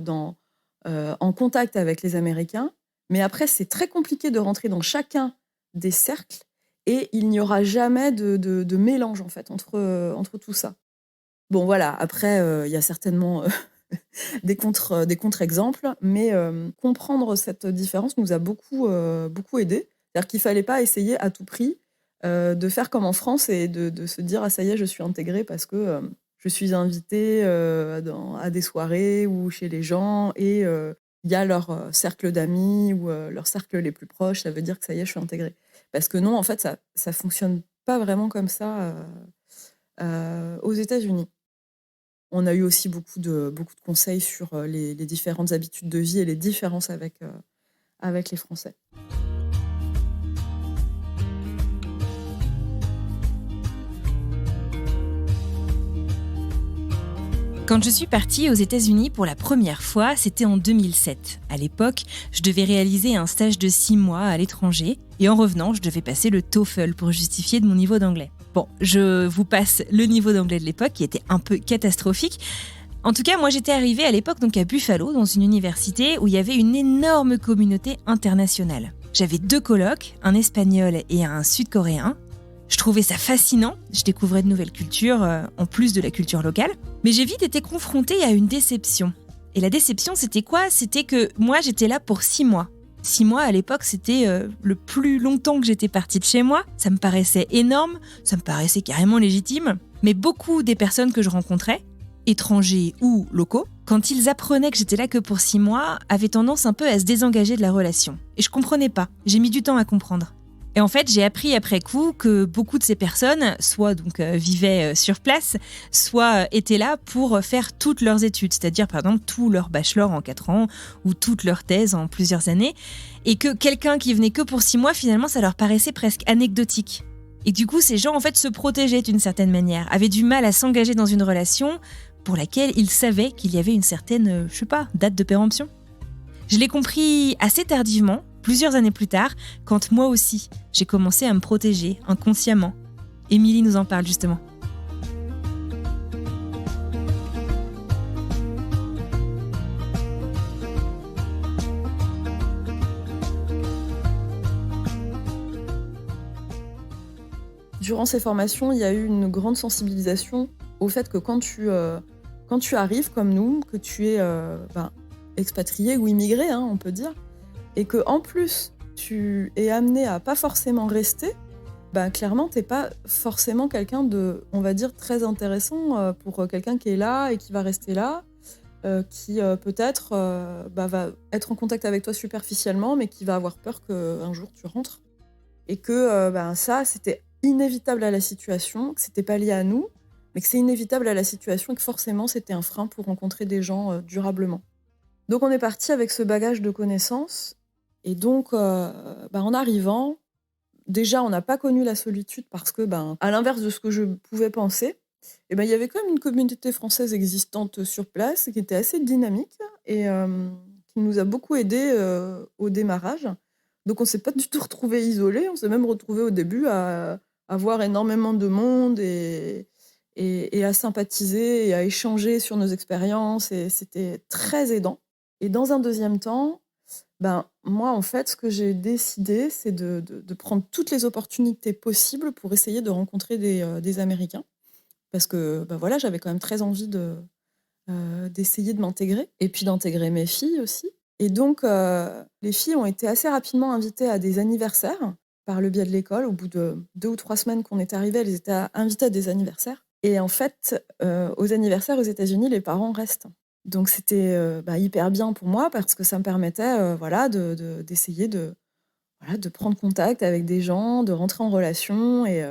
en contact avec les Américains, mais après c'est très compliqué de rentrer dans chacun des cercles, et il n'y aura jamais de mélange en fait entre tout ça. Bon voilà, après il y a certainement... des contre-exemples, mais comprendre cette différence nous a beaucoup aidé. C'est-à-dire qu'il ne fallait pas essayer à tout prix de faire comme en France et de se dire « Ah, ça y est, je suis intégrée parce que je suis invitée à des soirées ou chez les gens et il y a leur cercle d'amis ou leur cercle les plus proches, ça veut dire que ça y est, je suis intégrée. » Parce que non, en fait, ça ne fonctionne pas vraiment comme ça aux États-Unis. On a eu aussi beaucoup de conseils sur les différentes habitudes de vie et les différences avec les Français. Quand je suis partie aux États-Unis pour la première fois, c'était en 2007. À l'époque, je devais réaliser un stage de 6 mois à l'étranger et en revenant, je devais passer le TOEFL pour justifier de mon niveau d'anglais. Bon, je vous passe le niveau d'anglais de l'époque qui était un peu catastrophique. En tout cas, moi j'étais arrivée à l'époque donc à Buffalo, dans une université où il y avait une énorme communauté internationale. J'avais 2 colocs, un espagnol et un sud-coréen. Je trouvais ça fascinant, je découvrais de nouvelles cultures, en plus de la culture locale. Mais j'ai vite été confrontée à une déception. Et la déception, c'était quoi ? C'était que moi, j'étais là pour 6 mois. 6 mois, à l'époque, c'était le plus longtemps que j'étais partie de chez moi. Ça me paraissait énorme, ça me paraissait carrément légitime. Mais beaucoup des personnes que je rencontrais, étrangers ou locaux, quand ils apprenaient que j'étais là que pour 6 mois, avaient tendance un peu à se désengager de la relation. Et je comprenais pas, j'ai mis du temps à comprendre. Et Et en fait, j'ai appris après coup que beaucoup de ces personnes, soit donc vivaient sur place, soit étaient là pour faire toutes leurs études, c'est-à-dire par exemple tout leur bachelor en 4 ans ou toute leur thèse en plusieurs années, et que quelqu'un qui venait que pour 6 mois, finalement, ça leur paraissait presque anecdotique. Et du coup, ces gens, en fait, se protégeaient d'une certaine manière, avaient du mal à s'engager dans une relation pour laquelle ils savaient qu'il y avait une certaine, date de péremption. Je l'ai compris assez tardivement, plusieurs années plus tard, quand moi aussi, j'ai commencé à me protéger inconsciemment. Émilie nous en parle justement. Durant ces formations, il y a eu une grande sensibilisation au fait que quand tu arrives comme nous, que tu es expatrié ou immigré, on peut dire, et que en plus tu es amené à pas forcément rester, clairement t'es pas forcément quelqu'un de, on va dire, très intéressant pour quelqu'un qui est là et qui va rester là, qui peut-être va être en contact avec toi superficiellement, mais qui va avoir peur qu'un jour tu rentres. Et que ça, c'était inévitable à la situation, que c'était pas lié à nous, mais que c'est inévitable à la situation et que forcément c'était un frein pour rencontrer des gens durablement. Donc on est parti avec ce bagage de connaissances, et donc en arrivant, déjà on n'a pas connu la solitude parce que, à l'inverse de ce que je pouvais penser, il y avait quand même une communauté française existante sur place qui était assez dynamique et qui nous a beaucoup aidés au démarrage. Donc on s'est pas du tout retrouvés isolés, on s'est même retrouvés au début à voir énormément de monde et à sympathiser et à échanger sur nos expériences, et c'était très aidant. Et dans un deuxième temps, moi, en fait, ce que j'ai décidé, c'est de prendre toutes les opportunités possibles pour essayer de rencontrer des Américains. Parce que j'avais quand même très envie d'essayer de m'intégrer, et puis d'intégrer mes filles aussi. Et donc, les filles ont été assez rapidement invitées à des anniversaires par le biais de l'école. Au bout de 2 ou 3 semaines qu'on était arrivées, elles étaient invitées à des anniversaires. Et en fait, aux anniversaires aux États-Unis, les parents restent. Donc c'était hyper bien pour moi parce que ça me permettait d'essayer de prendre contact avec des gens, de rentrer en relation, et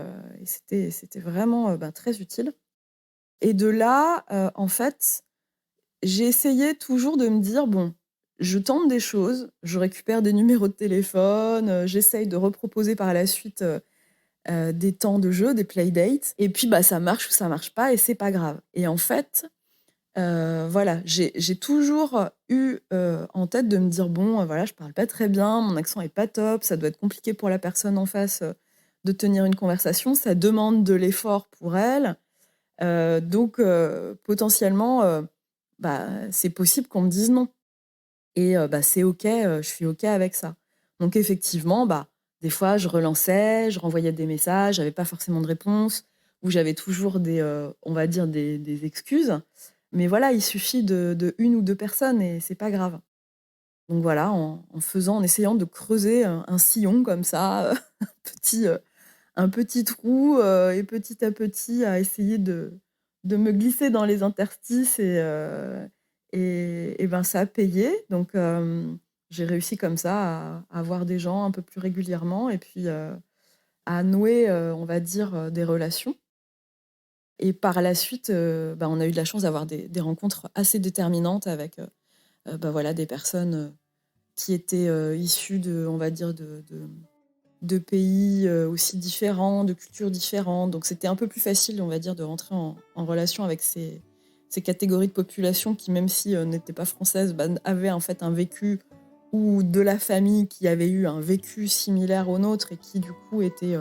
c'était vraiment très utile. Et de là, en fait, j'ai essayé toujours de me dire, bon, je tente des choses, je récupère des numéros de téléphone, j'essaye de reproposer par la suite des temps de jeu, des playdates, et puis ça marche ou ça marche pas, et c'est pas grave. Et en fait, j'ai toujours eu en tête de me dire, bon, je parle pas très bien, mon accent est pas top, ça doit être compliqué pour la personne en face de tenir une conversation, ça demande de l'effort pour elle, donc potentiellement, c'est possible qu'on me dise non. Et c'est OK, je suis OK avec ça. Donc effectivement, des fois, je relançais, je renvoyais des messages, j'avais pas forcément de réponse, ou j'avais toujours des excuses. Mais voilà, il suffit de 1 ou 2 personnes et c'est pas grave. Donc voilà, en essayant de creuser un sillon comme ça, un petit trou, et petit à petit à essayer de me glisser dans les interstices, et ça a payé. Donc j'ai réussi comme ça à voir des gens un peu plus régulièrement, et puis à nouer, on va dire, des relations. Et par la suite, on a eu de la chance d'avoir des rencontres assez déterminantes avec des personnes qui étaient issues on va dire, de pays aussi différents, de cultures différentes. Donc c'était un peu plus facile, on va dire, de rentrer en relation avec ces catégories de population qui, même si n'étaient pas françaises, avaient en fait un vécu, ou de la famille qui avait eu un vécu similaire au nôtre, et qui du coup était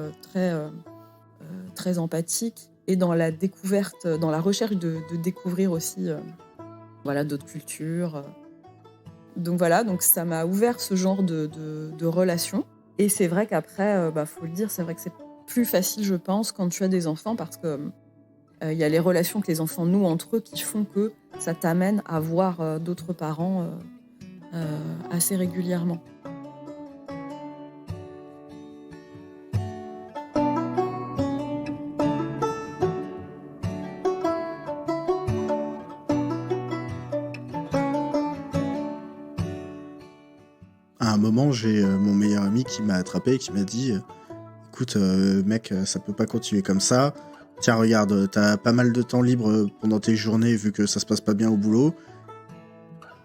très empathique, et dans la découverte, dans la recherche de découvrir aussi d'autres cultures. Donc ça m'a ouvert ce genre de relations. Et c'est vrai qu'après, faut le dire, c'est vrai que c'est plus facile, je pense, quand tu as des enfants, parce que y a les relations que les enfants nouent entre eux qui font que ça t'amène à voir d'autres parents assez régulièrement. À un moment, j'ai mon meilleur ami qui m'a attrapé et qui m'a dit écoute, mec, ça peut pas continuer comme ça. Tiens, regarde, t'as pas mal de temps libre pendant tes journées vu que ça se passe pas bien au boulot.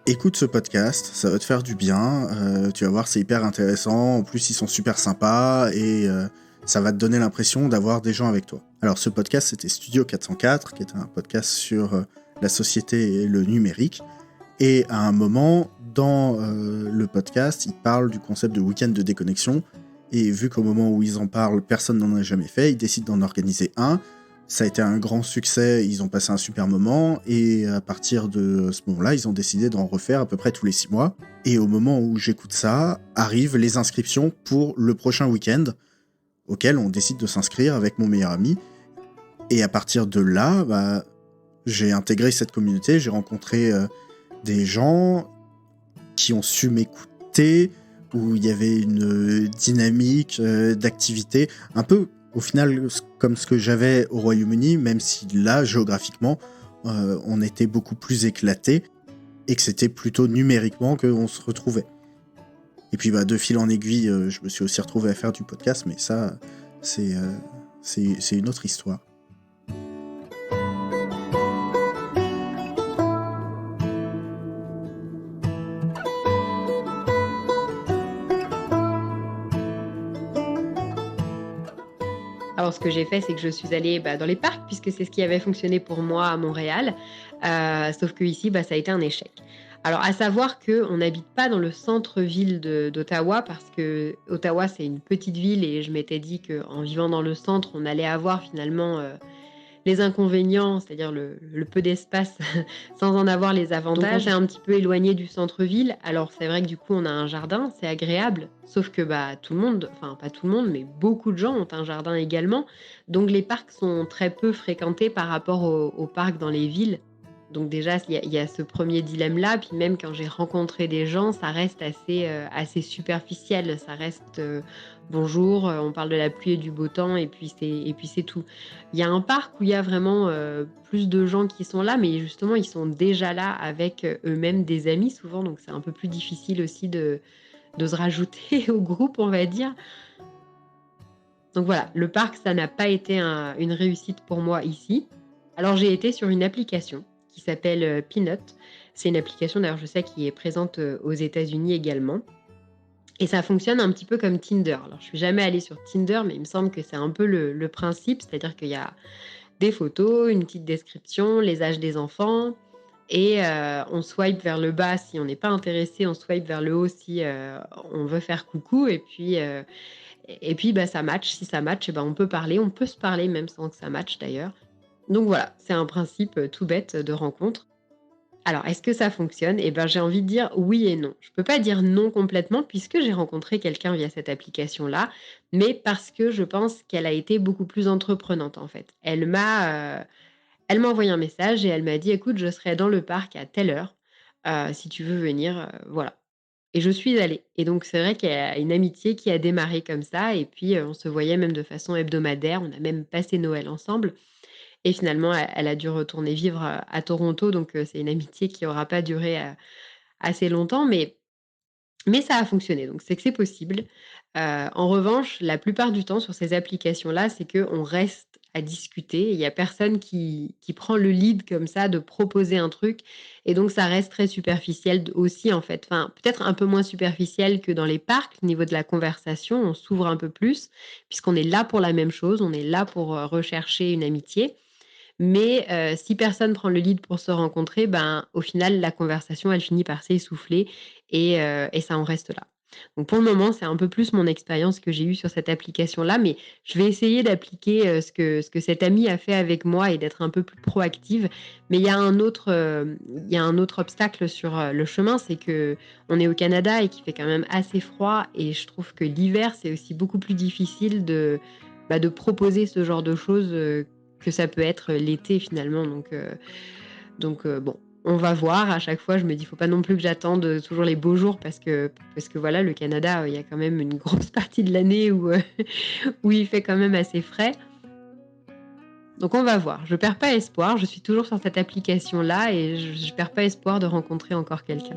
Écoute ce podcast, ça va te faire du bien. Tu vas voir, c'est hyper intéressant. En plus, ils sont super sympas et ça va te donner l'impression d'avoir des gens avec toi. Alors, ce podcast, c'était Studio 404, qui était un podcast sur la société et le numérique. Et à un moment, dans le podcast, ils parlent du concept de week-end de déconnexion. Et vu qu'au moment où ils en parlent, personne n'en a jamais fait, ils décident d'en organiser un. Ça a été un grand succès, ils ont passé un super moment. Et à partir de ce moment-là, ils ont décidé d'en refaire à peu près tous les 6 mois. Et au moment où j'écoute ça, arrivent les inscriptions pour le prochain week-end, auquel on décide de s'inscrire avec mon meilleur ami. Et à partir de là, j'ai intégré cette communauté, j'ai rencontré des gens qui ont su m'écouter, où il y avait une dynamique d'activité, un peu au final comme ce que j'avais au Royaume-Uni, même si là, géographiquement, on était beaucoup plus éclatés et que c'était plutôt numériquement qu'on se retrouvait. Et puis de fil en aiguille, je me suis aussi retrouvé à faire du podcast, mais ça, c'est une autre histoire. Alors, ce que j'ai fait, c'est que je suis allée dans les parcs, puisque c'est ce qui avait fonctionné pour moi à Montréal. Sauf que ici, ça a été un échec. Alors, à savoir qu'on n'habite pas dans le centre-ville d'Ottawa, parce que Ottawa, c'est une petite ville, et je m'étais dit qu'en vivant dans le centre, on allait avoir finalement les inconvénients, c'est-à-dire le peu d'espace, sans en avoir les avantages. C'est un petit peu éloigné du centre-ville. Alors, c'est vrai que du coup, on a un jardin, c'est agréable. Sauf que tout le monde, enfin pas tout le monde, mais beaucoup de gens ont un jardin également. Donc, les parcs sont très peu fréquentés par rapport aux parcs dans les villes. Donc déjà, il y a ce premier dilemme-là. Puis même quand j'ai rencontré des gens, ça reste assez superficiel. Ça reste bonjour, on parle de la pluie et du beau temps, et puis c'est tout. Il y a un parc où il y a vraiment plus de gens qui sont là, mais justement, ils sont déjà là avec eux-mêmes des amis souvent. Donc c'est un peu plus difficile aussi de se rajouter au groupe, on va dire. Donc voilà, le parc, ça n'a pas été une réussite pour moi ici. Alors j'ai été sur une application qui s'appelle Peanut. C'est une application, d'ailleurs, je sais, qui est présente aux États-Unis également. Et ça fonctionne un petit peu comme Tinder. Alors, je suis jamais allée sur Tinder, mais il me semble que c'est un peu le principe, c'est-à-dire qu'il y a des photos, une petite description, les âges des enfants, et on swipe vers le bas si on n'est pas intéressé, on swipe vers le haut si on veut faire coucou, et puis ça match. Si ça match, on peut parler, on peut se parler même sans que ça matche d'ailleurs. Donc voilà, c'est un principe tout bête de rencontre. Alors, est-ce que ça fonctionne ? J'ai envie de dire oui et non. Je ne peux pas dire non complètement puisque j'ai rencontré quelqu'un via cette application-là, mais parce que je pense qu'elle a été beaucoup plus entreprenante en fait. Elle m'a envoyé un message et elle m'a dit « Écoute, je serai dans le parc à telle heure, si tu veux venir, voilà ». Et je suis allée. Et donc, c'est vrai qu'il y a une amitié qui a démarré comme ça. Et puis, on se voyait même de façon hebdomadaire. On a même passé Noël ensemble. Et finalement, elle a dû retourner vivre à Toronto, donc c'est une amitié qui n'aura pas duré assez longtemps, mais ça a fonctionné, donc c'est que c'est possible. En revanche, la plupart du temps sur ces applications-là, c'est qu'on reste à discuter. Il n'y a personne qui prend le lead comme ça de proposer un truc, et donc ça reste très superficiel aussi en fait. Enfin, peut-être un peu moins superficiel que dans les parcs, au niveau de la conversation, on s'ouvre un peu plus, puisqu'on est là pour la même chose, on est là pour rechercher une amitié. Mais si personne prend le lead pour se rencontrer, au final, la conversation, elle finit par s'essouffler et ça en reste là. Donc pour le moment, c'est un peu plus mon expérience que j'ai eue sur cette application-là, mais je vais essayer d'appliquer ce que cette amie a fait avec moi et d'être un peu plus proactive. Mais il y a un autre obstacle sur le chemin, c'est qu'on est au Canada et qu'il fait quand même assez froid, et je trouve que l'hiver, c'est aussi beaucoup plus difficile de proposer ce genre de choses que ça peut être l'été finalement. Donc bon, on va voir. À chaque fois, je me dis, faut pas non plus que j'attende toujours les beaux jours parce que voilà, le Canada, il y a quand même une grosse partie de l'année où il fait quand même assez frais. Donc on va voir. Je perds pas espoir. Je suis toujours sur cette application-là et je perds pas espoir de rencontrer encore quelqu'un.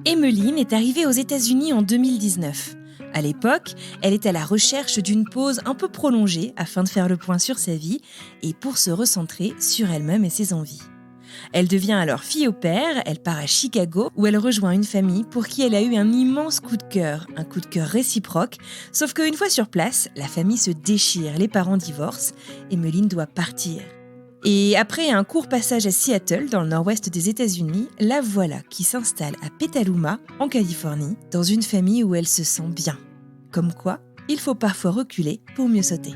Emmeline est arrivée aux États-Unis en 2019. À l'époque, elle est à la recherche d'une pause un peu prolongée afin de faire le point sur sa vie et pour se recentrer sur elle-même et ses envies. Elle devient alors fille au père, elle part à Chicago où elle rejoint une famille pour qui elle a eu un immense coup de cœur, un coup de cœur réciproque, sauf qu'une fois sur place, la famille se déchire, les parents divorcent, Emmeline doit partir. Et après un court passage à Seattle, dans le nord-ouest des États-Unis, la voilà qui s'installe à Petaluma, en Californie, dans une famille où elle se sent bien. Comme quoi, il faut parfois reculer pour mieux sauter.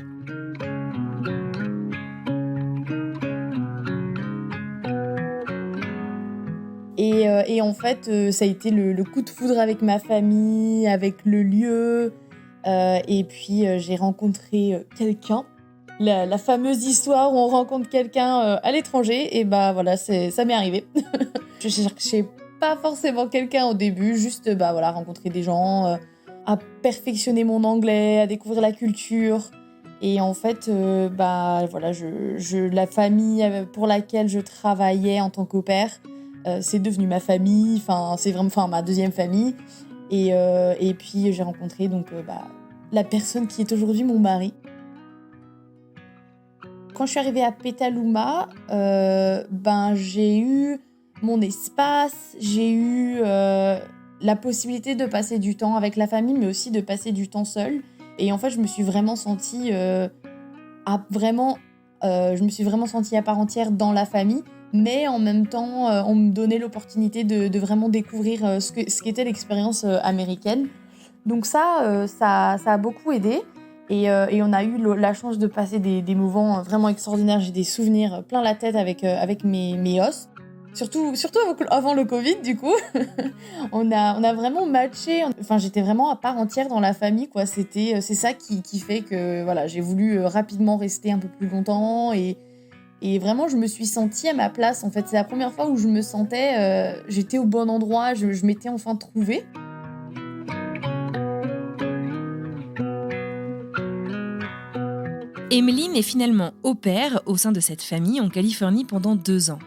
Et en fait, ça a été le coup de foudre avec ma famille, avec le lieu. Et puis, j'ai rencontré quelqu'un. La fameuse histoire où on rencontre quelqu'un à l'étranger. Et bah voilà, ça m'est arrivé. Je cherchais pas forcément quelqu'un au début, juste rencontrer des gens, à perfectionner mon anglais, à découvrir la culture. Et en fait, la famille pour laquelle je travaillais en tant qu'au pair, c'est devenu ma famille, c'est vraiment ma deuxième famille. Et puis j'ai rencontré la personne qui est aujourd'hui mon mari. Quand je suis arrivée à Petaluma, j'ai eu mon espace, j'ai eu la possibilité de passer du temps avec la famille, mais aussi de passer du temps seule. Et en fait, je me suis vraiment sentie à part entière dans la famille. Mais en même temps, on me donnait l'opportunité de vraiment découvrir ce qu'était l'expérience américaine. Donc ça a beaucoup aidé. Et on a eu la chance de passer des moments vraiment extraordinaires. J'ai des souvenirs plein la tête avec mes os. Surtout avant le Covid, du coup. on a vraiment matché. Enfin, j'étais vraiment à part entière dans la famille, quoi. C'est ça qui fait que j'ai voulu rapidement rester un peu plus longtemps et vraiment, je me suis sentie à ma place. En fait, c'est la première fois où je me sentais... j'étais au bon endroit, je m'étais enfin trouvée. Emmeline est finalement au pair au sein de cette famille en Californie pendant 2 ans.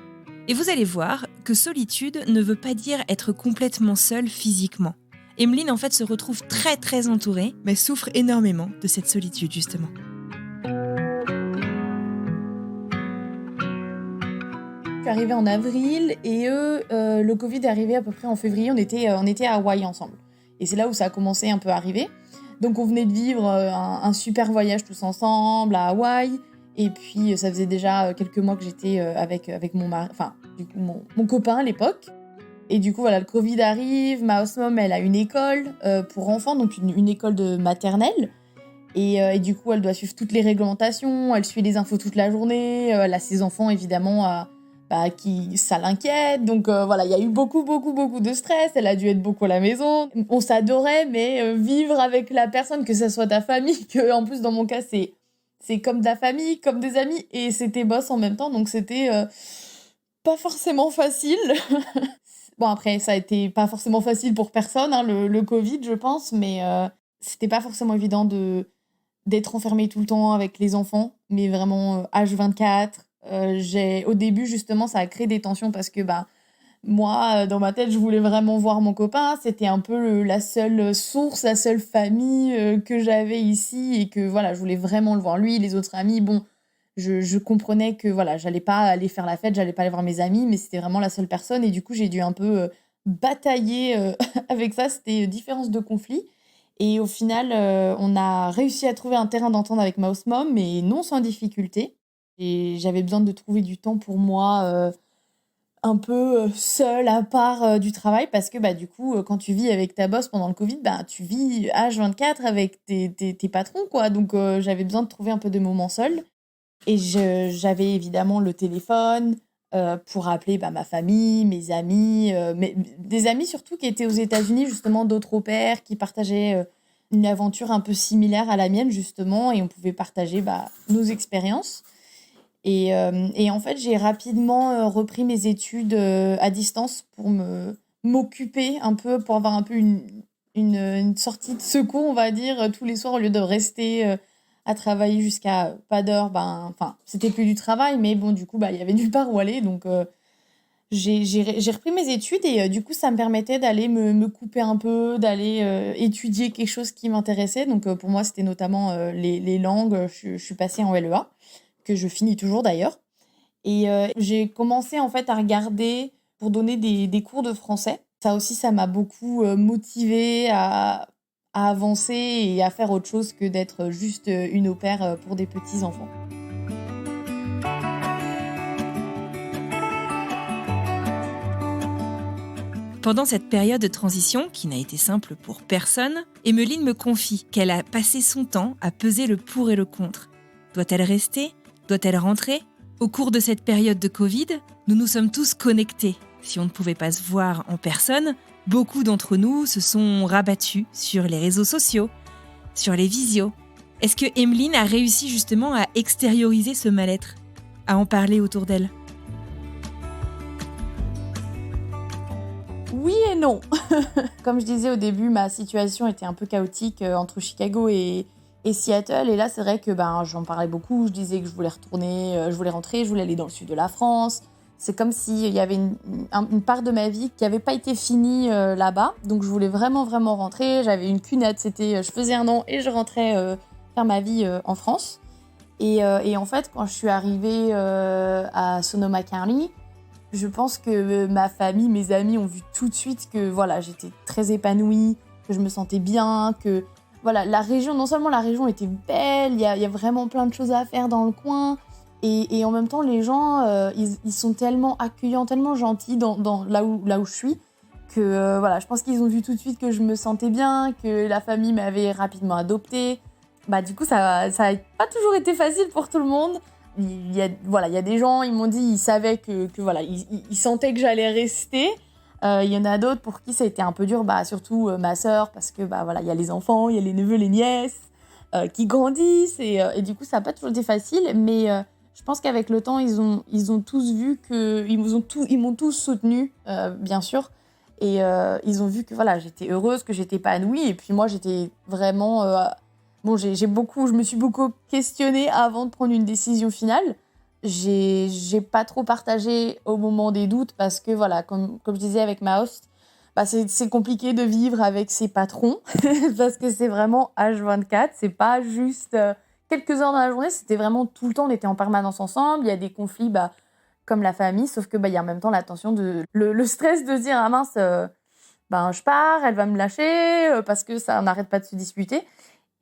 Et vous allez voir que solitude ne veut pas dire être complètement seule physiquement. Emmeline, en fait, se retrouve très très entourée, mais souffre énormément de cette solitude, justement. Je suis arrivée en avril et le Covid est arrivé à peu près en février. On était à Hawaï ensemble. Et c'est là où ça a commencé un peu à arriver. Donc on venait de vivre un super voyage tous ensemble à Hawaï. Et puis ça faisait déjà quelques mois que j'étais avec mon mari, mon copain à l'époque. Et du coup, le Covid arrive. Ma host mom, elle a une école pour enfants, donc une école de maternelle. Et du coup, elle doit suivre toutes les réglementations. Elle suit les infos toute la journée. Elle a ses enfants, évidemment, ça l'inquiète. Donc il y a eu beaucoup de stress. Elle a dû être beaucoup à la maison. On s'adorait, mais vivre avec la personne, que ça soit ta famille, que en plus dans mon cas c'est comme ta famille, comme des amis, et c'est tes boss en même temps, donc c'était pas forcément facile. Bon, après, ça a été pas forcément facile pour personne, hein, le Covid, je pense, mais c'était pas forcément évident d'être enfermé tout le temps avec les enfants, mais vraiment H24. Au début, justement, ça a créé des tensions parce que moi, dans ma tête, je voulais vraiment voir mon copain. C'était un peu la seule source, la seule famille que j'avais ici et que je voulais vraiment le voir. Lui, les autres amis, je comprenais que j'allais pas aller faire la fête, j'allais pas aller voir mes amis, mais c'était vraiment la seule personne et du coup, j'ai dû un peu batailler avec ça. C'était différence de conflit. Et au final, on a réussi à trouver un terrain d'entente avec ma host mom, mais non sans difficulté. Et j'avais besoin de trouver du temps pour moi, un peu seule, à part du travail, parce que du coup, quand tu vis avec ta boss pendant le Covid, tu vis H24 avec tes patrons, quoi. Donc j'avais besoin de trouver un peu de moments seuls. Et j'avais évidemment le téléphone pour appeler ma famille, mes amis, des amis surtout qui étaient aux États-Unis, justement, d'autres au pair, qui partageaient une aventure un peu similaire à la mienne, justement, et on pouvait partager nos expériences. Et en fait, j'ai rapidement repris mes études à distance pour m'occuper un peu, pour avoir un peu une sortie de secours, on va dire, tous les soirs, au lieu de rester à travailler jusqu'à pas d'heure. C'était plus du travail, mais bon, du coup, il y avait nulle part où aller. Donc, j'ai repris mes études et du coup, ça me permettait d'aller me couper un peu, d'aller étudier quelque chose qui m'intéressait. Donc, pour moi, c'était notamment les langues. Je suis passée en LEA, que je finis toujours d'ailleurs. Et j'ai commencé en fait à regarder pour donner des cours de français. Ça aussi, ça m'a beaucoup motivée à avancer et à faire autre chose que d'être juste une au pair pour des petits-enfants. Pendant cette période de transition, qui n'a été simple pour personne, Emmeline me confie qu'elle a passé son temps à peser le pour et le contre. Doit-elle rester ? Doit-elle rentrer ? Au cours de cette période de Covid, nous nous sommes tous connectés. Si on ne pouvait pas se voir en personne, beaucoup d'entre nous se sont rabattus sur les réseaux sociaux, sur les visios. Est-ce que Emmeline a réussi justement à extérioriser ce mal-être, à en parler autour d'elle ? Oui et non. Comme je disais au début, ma situation était un peu chaotique entre Chicago et Seattle. Et là, c'est vrai que j'en parlais beaucoup. Je disais que je voulais retourner, je voulais rentrer, je voulais aller dans le sud de la France. C'est comme s'il y avait une part de ma vie qui n'avait pas été finie là-bas. Donc, je voulais vraiment, vraiment rentrer. J'avais une cunette, je faisais 1 an et je rentrais faire ma vie en France. Et en fait, quand je suis arrivée à Sonoma County, je pense que ma famille, mes amis ont vu tout de suite que voilà, j'étais très épanouie, que je me sentais bien, que voilà, la région, non seulement la région était belle, il y a vraiment plein de choses à faire dans le coin, et en même temps, les gens, ils sont tellement accueillants, tellement gentils dans là où je suis, que voilà, je pense qu'ils ont vu tout de suite que je me sentais bien, que la famille m'avait rapidement adoptée. Du coup, ça a pas toujours été facile pour tout le monde. Il y a des gens, ils m'ont dit, ils savaient que voilà, ils sentaient que j'allais rester. Il y en a d'autres pour qui ça a été un peu dur, surtout ma sœur, parce que voilà, il y a les enfants, il y a les neveux, les nièces qui grandissent et du coup ça n'a pas toujours été facile, mais je pense qu'avec le temps ils ont tous vu que ils m'ont tous soutenue, bien sûr, et ils ont vu que voilà, j'étais heureuse, que j'étais épanouie, et puis moi j'étais vraiment je me suis beaucoup questionnée avant de prendre une décision finale. J'ai pas trop partagé au moment des doutes parce que voilà, comme je disais avec ma host, c'est compliqué de vivre avec ses patrons parce que c'est vraiment H24, c'est pas juste quelques heures dans la journée, c'était vraiment tout le temps, on était en permanence ensemble, il y a des conflits comme la famille, sauf que il y a en même temps la tension le stress de dire ah mince, je pars, elle va me lâcher parce que ça n'arrête pas de se disputer.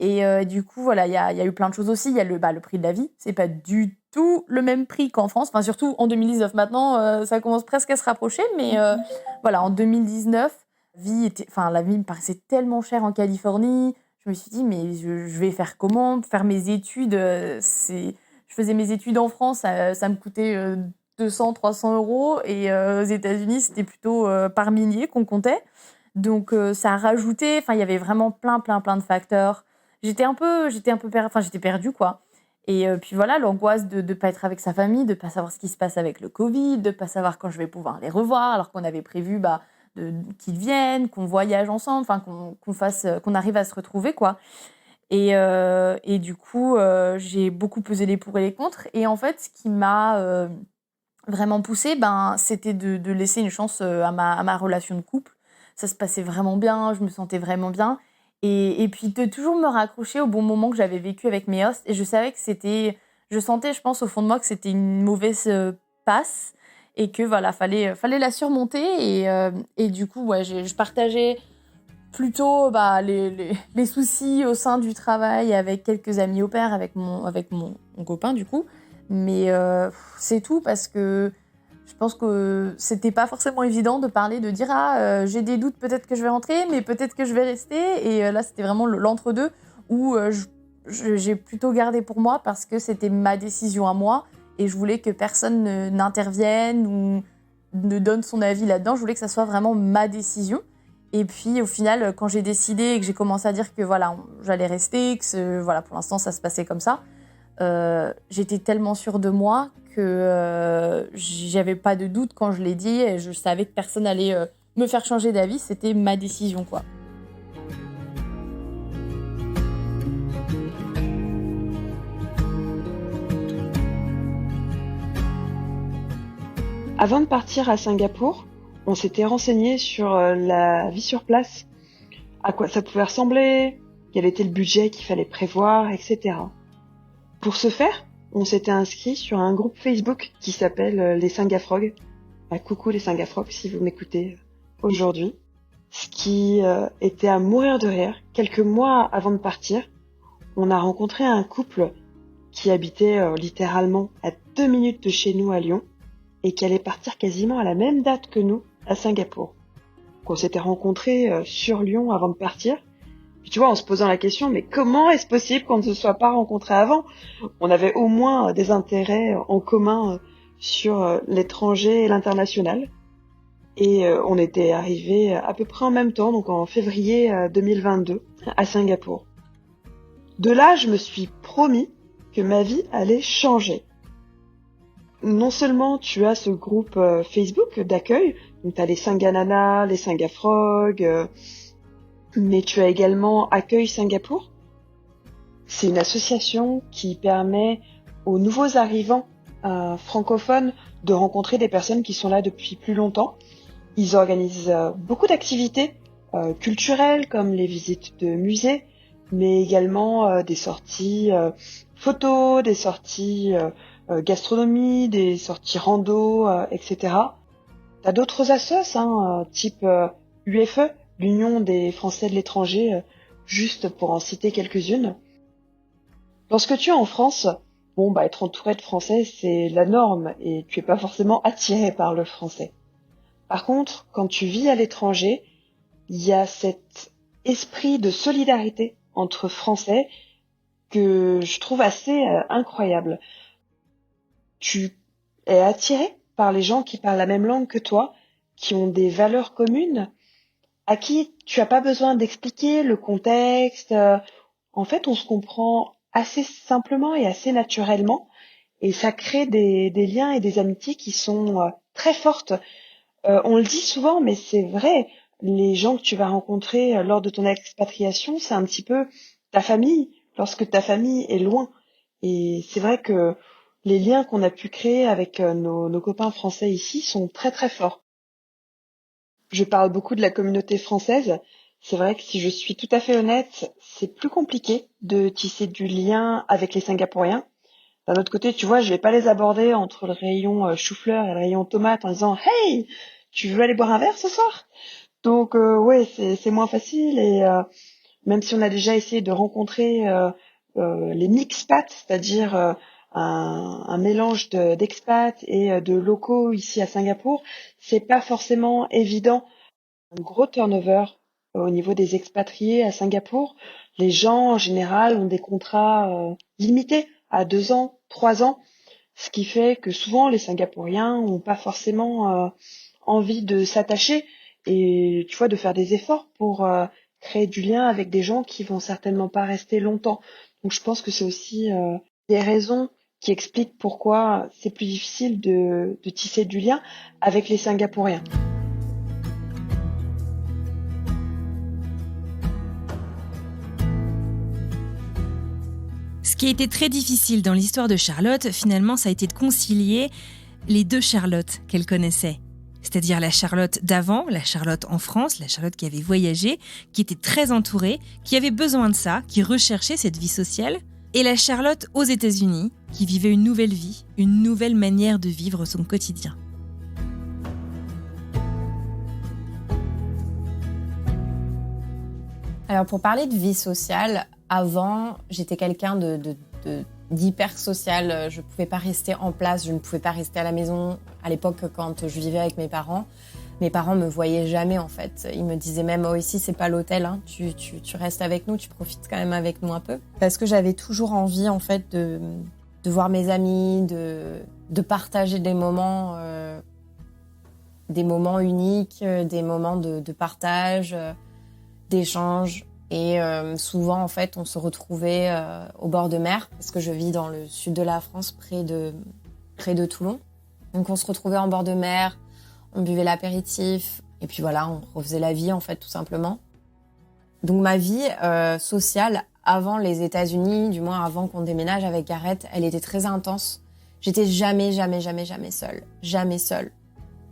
Et du coup, voilà, il y a eu plein de choses aussi. Il y a le prix de la vie. C'est pas du tout le même prix qu'en France. Enfin, surtout en 2019. Maintenant, ça commence presque à se rapprocher. Mais voilà, en 2019, la vie me paraissait tellement chère en Californie. Je me suis dit, mais je vais faire comment ? Faire mes études, je faisais mes études en France, ça me coûtait 200, 300 euros. Et aux États-Unis, c'était plutôt par milliers qu'on comptait. Donc, ça a rajouté. Enfin, il y avait vraiment plein de facteurs. J'étais perdue, quoi. Et puis voilà, l'angoisse de ne pas être avec sa famille, de ne pas savoir ce qui se passe avec le Covid, de ne pas savoir quand je vais pouvoir les revoir, alors qu'on avait prévu qu'ils viennent, qu'on voyage ensemble, qu'on arrive à se retrouver, quoi. Et du coup, j'ai beaucoup pesé les pour et les contre. Et en fait, ce qui m'a vraiment poussée, c'était de laisser une chance à ma relation de couple. Ça se passait vraiment bien, je me sentais vraiment bien. Et puis de toujours me raccrocher au bon moment que j'avais vécu avec mes hosts. Et je savais que je sentais, je pense, au fond de moi que c'était une mauvaise passe et que voilà, fallait la surmonter. Et du coup, ouais, je partageais plutôt les soucis au sein du travail avec quelques amis au pair, avec mon copain du coup. Mais c'est tout, parce que je pense que c'était pas forcément évident de parler, de dire j'ai des doutes, peut-être que je vais rentrer, mais peut-être que je vais rester. Et là, c'était vraiment l'entre-deux où j'ai plutôt gardé pour moi parce que c'était ma décision à moi et je voulais que personne n'intervienne ou ne donne son avis là-dedans. Je voulais que ça soit vraiment ma décision. Et puis au final, quand j'ai décidé et que j'ai commencé à dire que voilà, j'allais rester, que voilà, pour l'instant ça se passait comme ça, j'étais tellement sûre de moi que j'avais pas de doute quand je l'ai dit et je savais que personne allait me faire changer d'avis. C'était ma décision, quoi. Avant de partir à Singapour, on s'était renseigné sur la vie sur place, à quoi ça pouvait ressembler, quel était le budget qu'il fallait prévoir, etc. Pour ce faire, on s'était inscrit sur un groupe Facebook qui s'appelle les Singafrogs. Coucou les Singafrogs si vous m'écoutez aujourd'hui. Ce qui était à mourir de rire, quelques mois avant de partir, on a rencontré un couple qui habitait littéralement à 2 minutes de chez nous à Lyon et qui allait partir quasiment à la même date que nous à Singapour. Donc on s'était rencontrés sur Lyon avant de partir. Puis tu vois, en se posant la question, mais comment est-ce possible qu'on ne se soit pas rencontrés avant ? On avait au moins des intérêts en commun sur l'étranger et l'international. Et on était arrivés à peu près en même temps, donc en février 2022, à Singapour. De là, je me suis promis que ma vie allait changer. Non seulement tu as ce groupe Facebook d'accueil, donc tu as les Singanana, les Singafrogs, mais tu as également Accueil Singapour. C'est une association qui permet aux nouveaux arrivants francophones de rencontrer des personnes qui sont là depuis plus longtemps. Ils organisent beaucoup d'activités culturelles comme les visites de musées, mais également des sorties photos, des sorties gastronomie, des sorties rando, etc. T'as d'autres assos, type UFE, l'Union des Français de l'étranger, juste pour en citer quelques-unes. Lorsque tu es en France, être entouré de Français, c'est la norme et tu es pas forcément attiré par le français. Par contre, quand tu vis à l'étranger, il y a cet esprit de solidarité entre Français que je trouve assez incroyable. Tu es attiré par les gens qui parlent la même langue que toi, qui ont des valeurs communes, à qui tu n'as pas besoin d'expliquer le contexte. En fait, on se comprend assez simplement et assez naturellement, et ça crée des liens et des amitiés qui sont très fortes. On le dit souvent, mais c'est vrai, les gens que tu vas rencontrer lors de ton expatriation, c'est un petit peu ta famille, lorsque ta famille est loin. Et c'est vrai que les liens qu'on a pu créer avec nos copains français ici sont très très forts. Je parle beaucoup de la communauté française. C'est vrai que si je suis tout à fait honnête, c'est plus compliqué de tisser du lien avec les Singapouriens. D'un autre côté, tu vois, je vais pas les aborder entre le rayon chou-fleur et le rayon tomate en disant « Hey, tu veux aller boire un verre ce soir ?» Donc ouais, c'est moins facile et même si on a déjà essayé de rencontrer les mixpats, c'est-à-dire un mélange d'expats et de locaux ici à Singapour, c'est pas forcément évident. Un gros turnover au niveau des expatriés à Singapour. Les gens en général ont des contrats limités à 2 ans, 3 ans, ce qui fait que souvent les Singapouriens n'ont pas forcément envie de s'attacher et tu vois de faire des efforts pour créer du lien avec des gens qui vont certainement pas rester longtemps. Donc je pense que c'est aussi des raisons qui expliquent pourquoi c'est plus difficile de tisser du lien avec les Singapouriens. Ce qui a été très difficile dans l'histoire de Charlotte, finalement, ça a été de concilier les deux Charlottes qu'elle connaissait. C'est-à-dire la Charlotte d'avant, la Charlotte en France, la Charlotte qui avait voyagé, qui était très entourée, qui avait besoin de ça, qui recherchait cette vie sociale, et la Charlotte aux États-Unis, qui vivait une nouvelle vie, une nouvelle manière de vivre son quotidien. Alors pour parler de vie sociale, avant, j'étais quelqu'un d'hyper social. Je ne pouvais pas rester en place, je ne pouvais pas rester à la maison. À l'époque, quand je vivais avec mes parents me voyaient jamais en fait. Ils me disaient même « Oh, ici, c'est pas l'hôtel, hein. Tu restes avec nous, tu profites quand même avec nous un peu. » Parce que j'avais toujours envie en fait de voir mes amis, de partager des moments uniques, des moments de partage, d'échange. Et souvent, en fait, on se retrouvait au bord de mer, parce que je vis dans le sud de la France, près de Toulon. Donc, on se retrouvait en bord de mer, on buvait l'apéritif, et puis voilà, on refaisait la vie, en fait, tout simplement. Donc, ma vie sociale, avant les États-Unis, du moins avant qu'on déménage avec Gareth, elle était très intense. J'étais jamais seule. Jamais seule.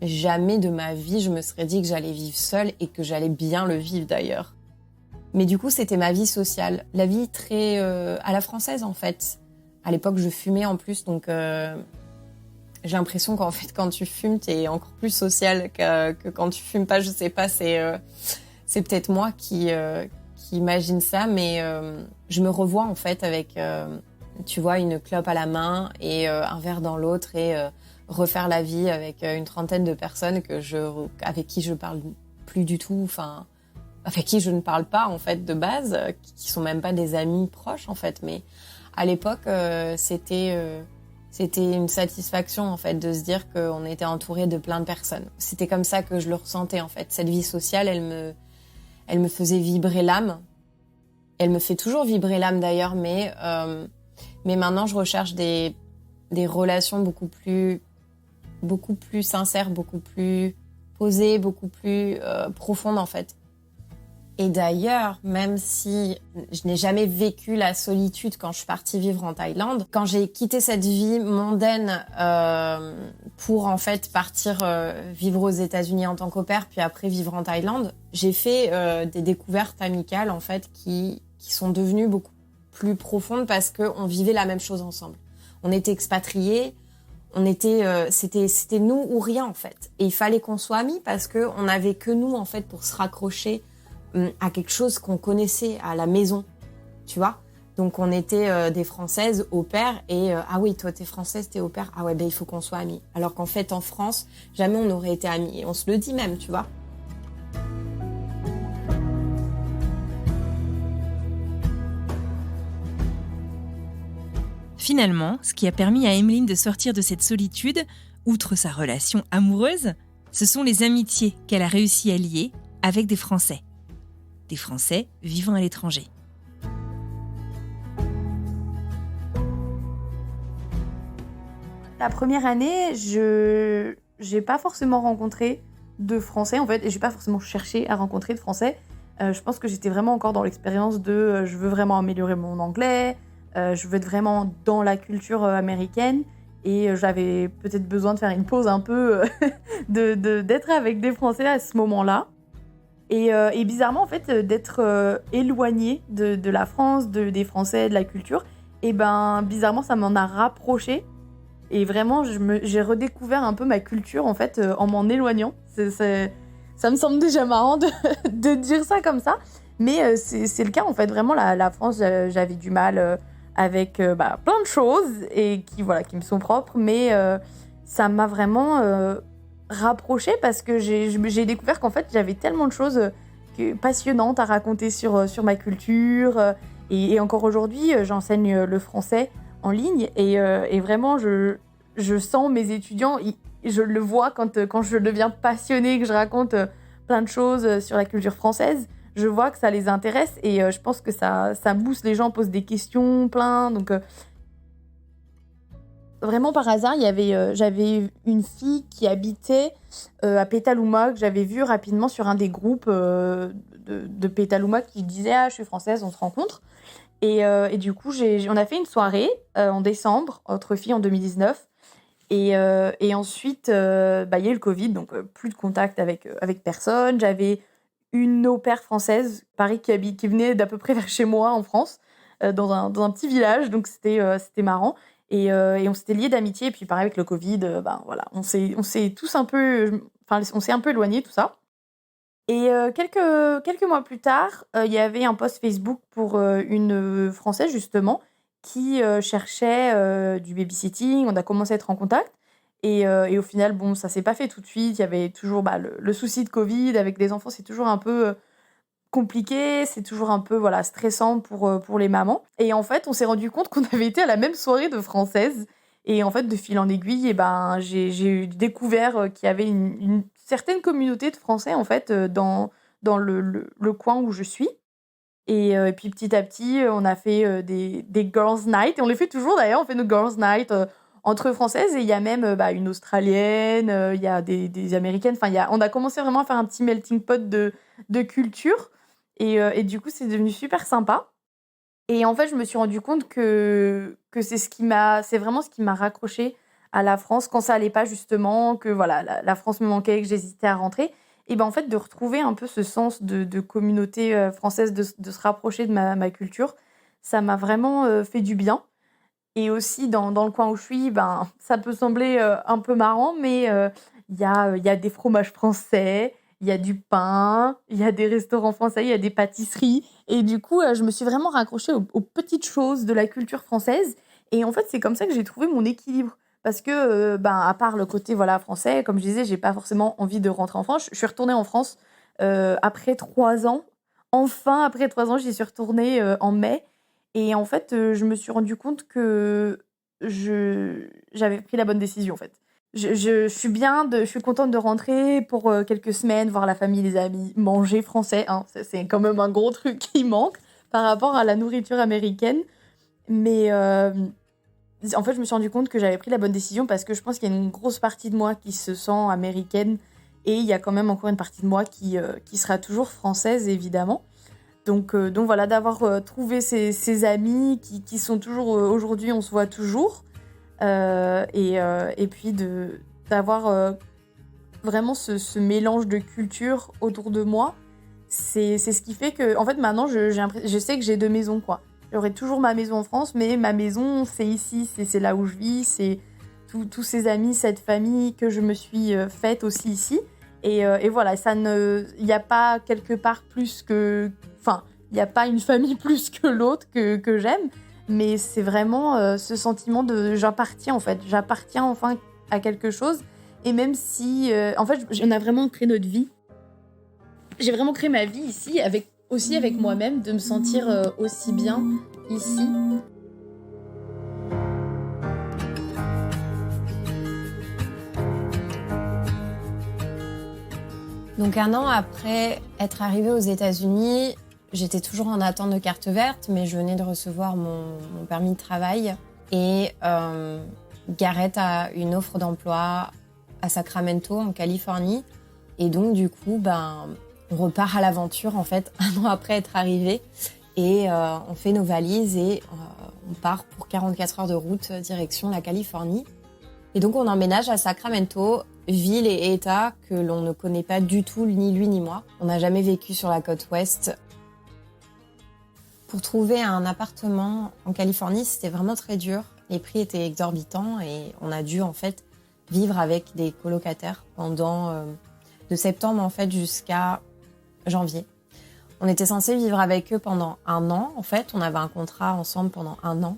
Jamais de ma vie, je me serais dit que j'allais vivre seule et que j'allais bien le vivre d'ailleurs. Mais du coup, c'était ma vie sociale. La vie très à la française, en fait. À l'époque, je fumais en plus, donc j'ai l'impression qu'en fait, quand tu fumes, t'es encore plus social que quand tu fumes pas. Je sais pas, c'est peut-être moi qui imagine ça, mais je me revois en fait avec, tu vois, une clope à la main et un verre dans l'autre et refaire la vie avec une trentaine de personnes avec qui je parle plus du tout, enfin, avec qui je ne parle pas en fait de base, qui sont même pas des amis proches en fait, mais à l'époque c'était une satisfaction en fait de se dire qu'on était entouré de plein de personnes. C'était comme ça que je le ressentais en fait. Cette vie sociale, elle me faisait vibrer l'âme. Elle me fait toujours vibrer l'âme d'ailleurs, mais maintenant je recherche des relations beaucoup plus sincères, beaucoup plus posées, beaucoup plus profondes en fait. Et d'ailleurs, même si je n'ai jamais vécu la solitude quand je suis partie vivre en Thaïlande, quand j'ai quitté cette vie mondaine pour en fait partir vivre aux États-Unis en tant qu'au pair, puis après vivre en Thaïlande, j'ai fait des découvertes amicales en fait qui sont devenues beaucoup plus profondes parce que on vivait la même chose ensemble. On était expatriés, c'était nous ou rien en fait. Et il fallait qu'on soit amis parce que on n'avait que nous en fait pour se raccrocher à quelque chose qu'on connaissait à la maison, tu vois. Donc on était des Françaises au pair et ah oui, toi t'es Française, t'es au pair, ah ouais, ben il faut qu'on soit amis. Alors qu'en fait en France, jamais on n'aurait été amis et on se le dit même, tu vois. Finalement, ce qui a permis à Emeline de sortir de cette solitude, outre sa relation amoureuse, ce sont les amitiés qu'elle a réussi à lier avec des Français. Des Français vivant à l'étranger. La première année, je n'ai pas forcément rencontré de Français, en fait, et je n'ai pas forcément cherché à rencontrer de Français. Je pense que j'étais vraiment encore dans l'expérience de je veux vraiment améliorer mon anglais, je veux être vraiment dans la culture américaine, et j'avais peut-être besoin de faire une pause un peu d'être avec des Français à ce moment-là. Et bizarrement, en fait, d'être éloignée de la France, des Français, de la culture, et ben bizarrement, ça m'en a rapproché. Et vraiment, j'ai redécouvert un peu ma culture, en fait, en m'en éloignant. Ça me semble déjà marrant de dire ça comme ça, mais c'est le cas, en fait. Vraiment, la France, j'avais du mal avec plein de choses et qui me sont propres, mais ça m'a vraiment rapprochée parce que j'ai découvert qu'en fait, j'avais tellement de choses passionnantes à raconter sur ma culture. Et encore aujourd'hui, j'enseigne le français en ligne et vraiment, je sens mes étudiants, je le vois quand je deviens passionnée, que je raconte plein de choses sur la culture française. Je vois que ça les intéresse et je pense que ça booste, les gens posent des questions, plein. Donc, vraiment par hasard, j'avais une fille qui habitait à Petaluma, que j'avais vue rapidement sur un des groupes de Petaluma qui disait « Ah, je suis française, on se rencontre ». Et du coup, on a fait une soirée en décembre, entre filles en 2019. Et ensuite, il y a eu le Covid, donc plus de contact avec personne. J'avais une au-pair française, Paris, qui venait d'à peu près vers chez moi en France, dans un petit village, donc c'était marrant. Et on s'était liés d'amitié. Et puis pareil avec le Covid, voilà, on s'est tous un peu, on s'est un peu éloignés, tout ça. Et quelques mois plus tard, il y avait un post Facebook pour une Française, justement, qui cherchait du babysitting. On a commencé à être en contact. Et au final, bon, ça s'est pas fait tout de suite. Il y avait toujours le souci de Covid. Avec des enfants, c'est toujours un peu compliqué. C'est toujours un peu stressant pour les mamans. Et en fait, on s'est rendu compte qu'on avait été à la même soirée de Françaises. Et en fait, de fil en aiguille, j'ai découvert qu'il y avait une certaine communauté de Français en fait dans le coin où je suis. Et puis petit à petit, on a fait des girls' night. Et on les fait toujours d'ailleurs, on fait nos girls' night entre Françaises. Et il y a même une Australienne, il y a des Américaines. Enfin, on a commencé vraiment à faire un petit melting pot de culture. Et du coup, c'est devenu super sympa. Et en fait, je me suis rendu compte que c'est vraiment ce qui m'a raccroché à la France quand ça allait pas justement, que voilà, la France me manquait, que j'hésitais à rentrer. Et ben en fait, de retrouver un peu ce sens de communauté française, de se rapprocher de ma culture, ça m'a vraiment fait du bien. Et aussi, dans le coin où je suis, ben, ça peut sembler un peu marrant, mais il y a des fromages français, il y a du pain, il y a des restaurants français, il y a des pâtisseries. Et du coup, je me suis vraiment raccrochée aux petites choses de la culture française. Et en fait, c'est comme ça que j'ai trouvé mon équilibre. Parce que, ben, à part le côté voilà, français, comme je disais, j'ai pas forcément envie de rentrer en France. Je suis retournée en France après 3 ans. Enfin, après 3 ans, j'y suis retournée en mai. Et en fait, je me suis rendu compte que j'avais pris la bonne décision, en fait. Je suis contente de rentrer pour quelques semaines, voir la famille, les amis, manger français, hein. C'est quand même un gros truc qui manque par rapport à la nourriture américaine. Mais en fait, je me suis rendu compte que j'avais pris la bonne décision parce que je pense qu'il y a une grosse partie de moi qui se sent américaine et il y a quand même encore une partie de moi qui sera toujours française, évidemment. Donc voilà, d'avoir trouvé ces amis qui sont toujours... aujourd'hui, on se voit toujours. Et puis d'avoir vraiment ce mélange de culture autour de moi, c'est ce qui fait que... En fait, maintenant, je sais que j'ai 2 maisons, quoi. J'aurai toujours ma maison en France, mais ma maison, c'est ici, c'est là où je vis, c'est tous ces amis, cette famille que je me suis faite aussi ici. Et voilà, il n'y a pas quelque part plus que... Enfin, il n'y a pas une famille plus que l'autre que j'aime, mais c'est vraiment ce sentiment de j'appartiens, en fait. J'appartiens enfin à quelque chose. Et même si... en fait, on a vraiment créé notre vie. J'ai vraiment créé ma vie ici, avec moi-même, de me sentir aussi bien ici. Donc 1 an après être arrivée aux États-Unis, j'étais toujours en attente de carte verte, mais je venais de recevoir mon permis de travail. Et Gareth a une offre d'emploi à Sacramento, en Californie. Et donc, du coup, on repart à l'aventure, en fait, 1 an après être arrivé. Et on fait nos valises et on part pour 44 heures de route direction la Californie. Et donc, on emménage à Sacramento, ville et État que l'on ne connaît pas du tout, ni lui ni moi. On n'a jamais vécu sur la côte ouest. Pour trouver un appartement en Californie, c'était vraiment très dur. Les prix étaient exorbitants et on a dû en fait vivre avec des colocataires pendant de septembre en fait jusqu'à janvier. On était censé vivre avec eux pendant 1 an. En fait, on avait un contrat ensemble pendant 1 an,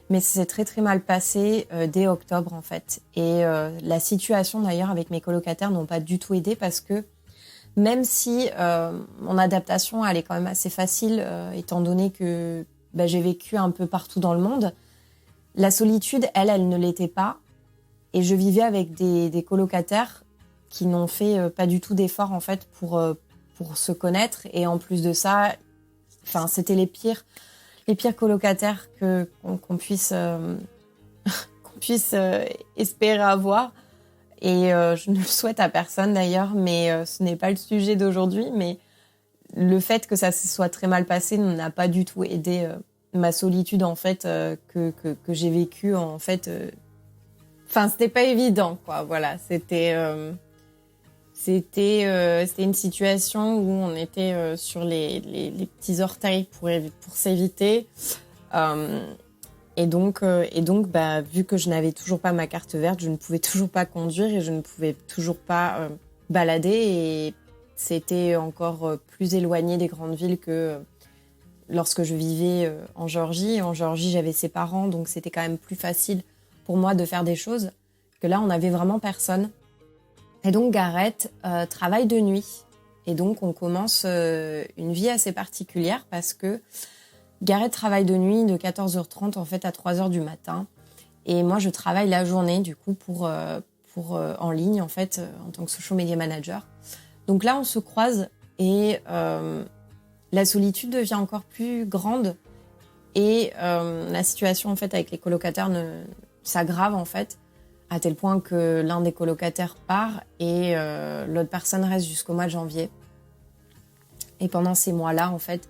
mais ça s'est très très mal passé dès octobre en fait. Et la situation d'ailleurs avec mes colocataires n'ont pas du tout aidé parce que même si mon adaptation elle est quand même assez facile, étant donné que j'ai vécu un peu partout dans le monde, la solitude, elle ne l'était pas. Et je vivais avec des colocataires qui n'ont fait pas du tout d'efforts en fait pour se connaître. Et en plus de ça, c'était les pires colocataires qu'on puisse espérer avoir. Et je ne le souhaite à personne d'ailleurs, mais ce n'est pas le sujet d'aujourd'hui. Mais le fait que ça se soit très mal passé n'a pas du tout aidé ma solitude en fait que j'ai vécue en fait. C'était pas évident quoi. Voilà, c'était une situation où on était sur les petits orteils pour s'éviter. Et donc, vu que je n'avais toujours pas ma carte verte, je ne pouvais toujours pas conduire et je ne pouvais toujours pas balader. Et c'était encore plus éloigné des grandes villes que lorsque je vivais en Géorgie. En Géorgie, j'avais ses parents, donc c'était quand même plus facile pour moi de faire des choses. Que là, on n'avait vraiment personne. Et donc, Gareth travaille de nuit. Et donc, on commence une vie assez particulière parce que Gareth travaille de nuit de 14h30 en fait à 3h du matin. Et moi, je travaille la journée du coup pour en ligne en fait en tant que social media manager. Donc là, on se croise et la solitude devient encore plus grande et la situation en fait avec les colocataires s'aggrave en fait à tel point que l'un des colocataires part et l'autre personne reste jusqu'au mois de janvier. Et pendant ces mois-là, en fait,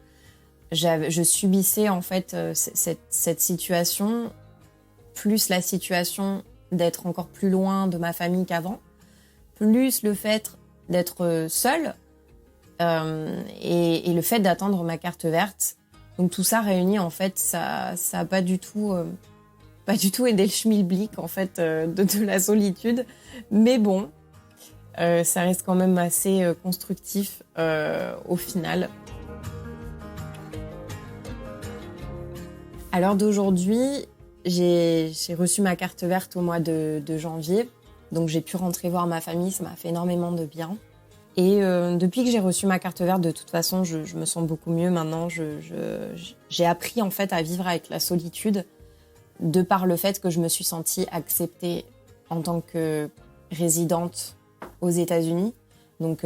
je subissais en fait cette situation, plus la situation d'être encore plus loin de ma famille qu'avant, plus le fait d'être seule et le fait d'attendre ma carte verte. Donc tout ça réuni, en fait, ça a pas du tout aidé le schmilblick en fait de la solitude. Mais bon, ça reste quand même assez constructif au final. À l'heure d'aujourd'hui, j'ai reçu ma carte verte au mois de janvier. Donc j'ai pu rentrer voir ma famille, ça m'a fait énormément de bien. Et depuis que j'ai reçu ma carte verte, de toute façon, je me sens beaucoup mieux maintenant. J'ai appris en fait à vivre avec la solitude de par le fait que je me suis sentie acceptée en tant que résidente aux États-Unis. Donc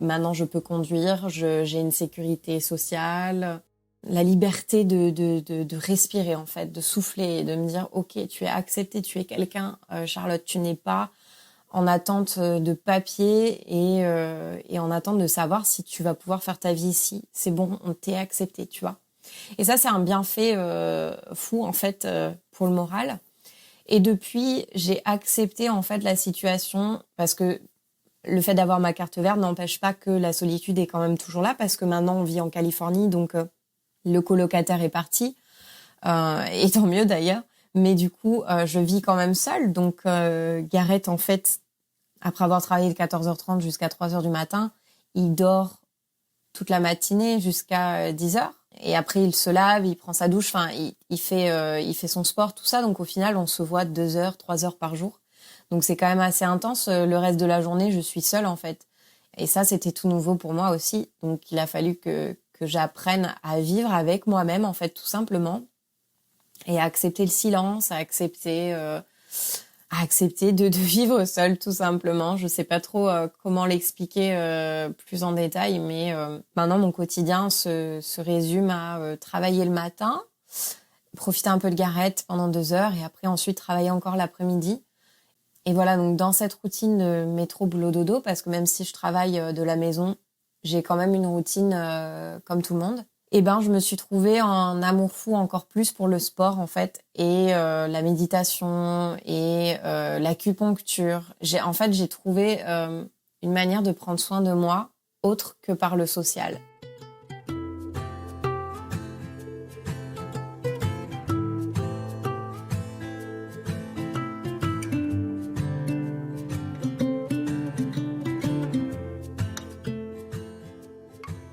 maintenant, je peux conduire, j'ai une sécurité sociale, la liberté de respirer en fait, de souffler et de me dire « Ok, tu es acceptée, tu es quelqu'un, Charlotte, tu n'es pas… » en attente de papier et en attente de savoir si tu vas pouvoir faire ta vie ici. C'est bon, on t'est accepté, tu vois. Et ça, c'est un bienfait fou, en fait, pour le moral. Et depuis, j'ai accepté, en fait, la situation parce que le fait d'avoir ma carte verte n'empêche pas que la solitude est quand même toujours là parce que maintenant, on vit en Californie, donc le colocataire est parti. Et tant mieux, d'ailleurs. Mais du coup, je vis quand même seule. Donc, Gareth, en fait, après avoir travaillé de 14h30 jusqu'à 3h du matin, il dort toute la matinée jusqu'à 10h. Et après, il se lave, il prend sa douche. Enfin, il fait son sport, tout ça. Donc, au final, on se voit 2h, 3h par jour. Donc, c'est quand même assez intense. Le reste de la journée, je suis seule, en fait. Et ça, c'était tout nouveau pour moi aussi. Donc, il a fallu que j'apprenne à vivre avec moi-même, en fait, tout simplement. Et à accepter le silence, à accepter de vivre seule, tout simplement. Je sais pas trop comment l'expliquer plus en détail, mais maintenant mon quotidien se résume à travailler le matin, profiter un peu de Gareth pendant 2 heures et après ensuite travailler encore l'après-midi. Et voilà, donc dans cette routine de métro boulot dodo, parce que même si je travaille de la maison, j'ai quand même une routine comme tout le monde. Et ben, je me suis trouvée en amour fou encore plus pour le sport, en fait, et la méditation et l'acupuncture. J'ai trouvé une manière de prendre soin de moi autre que par le social.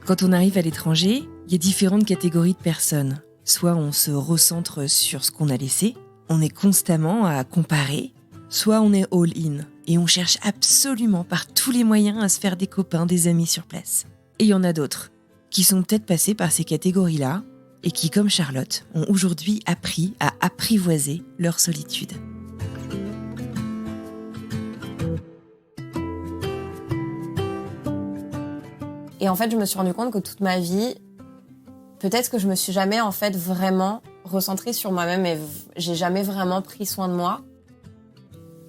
Quand on arrive à l'étranger, il y a différentes catégories de personnes. Soit on se recentre sur ce qu'on a laissé, on est constamment à comparer, soit on est all-in et on cherche absolument par tous les moyens à se faire des copains, des amis sur place. Et il y en a d'autres qui sont peut-être passés par ces catégories-là et qui, comme Charlotte, ont aujourd'hui appris à apprivoiser leur solitude. Et en fait, je me suis rendu compte que toute ma vie, peut-être que je me suis jamais en fait vraiment recentrée sur moi-même et j'ai jamais vraiment pris soin de moi.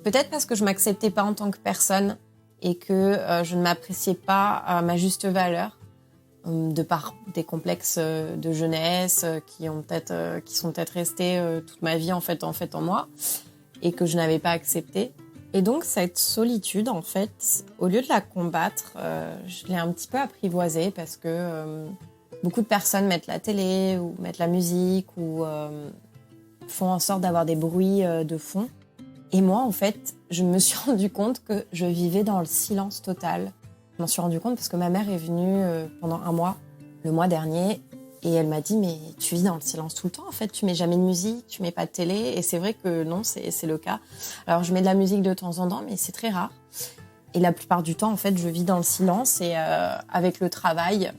Peut-être parce que je m'acceptais pas en tant que personne et que je ne m'appréciais pas à ma juste valeur, de par des complexes de jeunesse qui sont peut-être restés toute ma vie en fait en moi et que je n'avais pas accepté. Et donc cette solitude, en fait, au lieu de la combattre, je l'ai un petit peu apprivoisée parce que beaucoup de personnes mettent la télé ou mettent la musique ou font en sorte d'avoir des bruits de fond. Et moi, en fait, je me suis rendu compte que je vivais dans le silence total. Je m'en suis rendu compte parce que ma mère est venue pendant 1 mois, le mois dernier, et elle m'a dit « Mais tu vis dans le silence tout le temps, en fait, tu mets jamais de musique, tu mets pas de télé. » Et c'est vrai que non, c'est le cas. Alors, je mets de la musique de temps en temps, mais c'est très rare. Et la plupart du temps, en fait, je vis dans le silence et avec le travail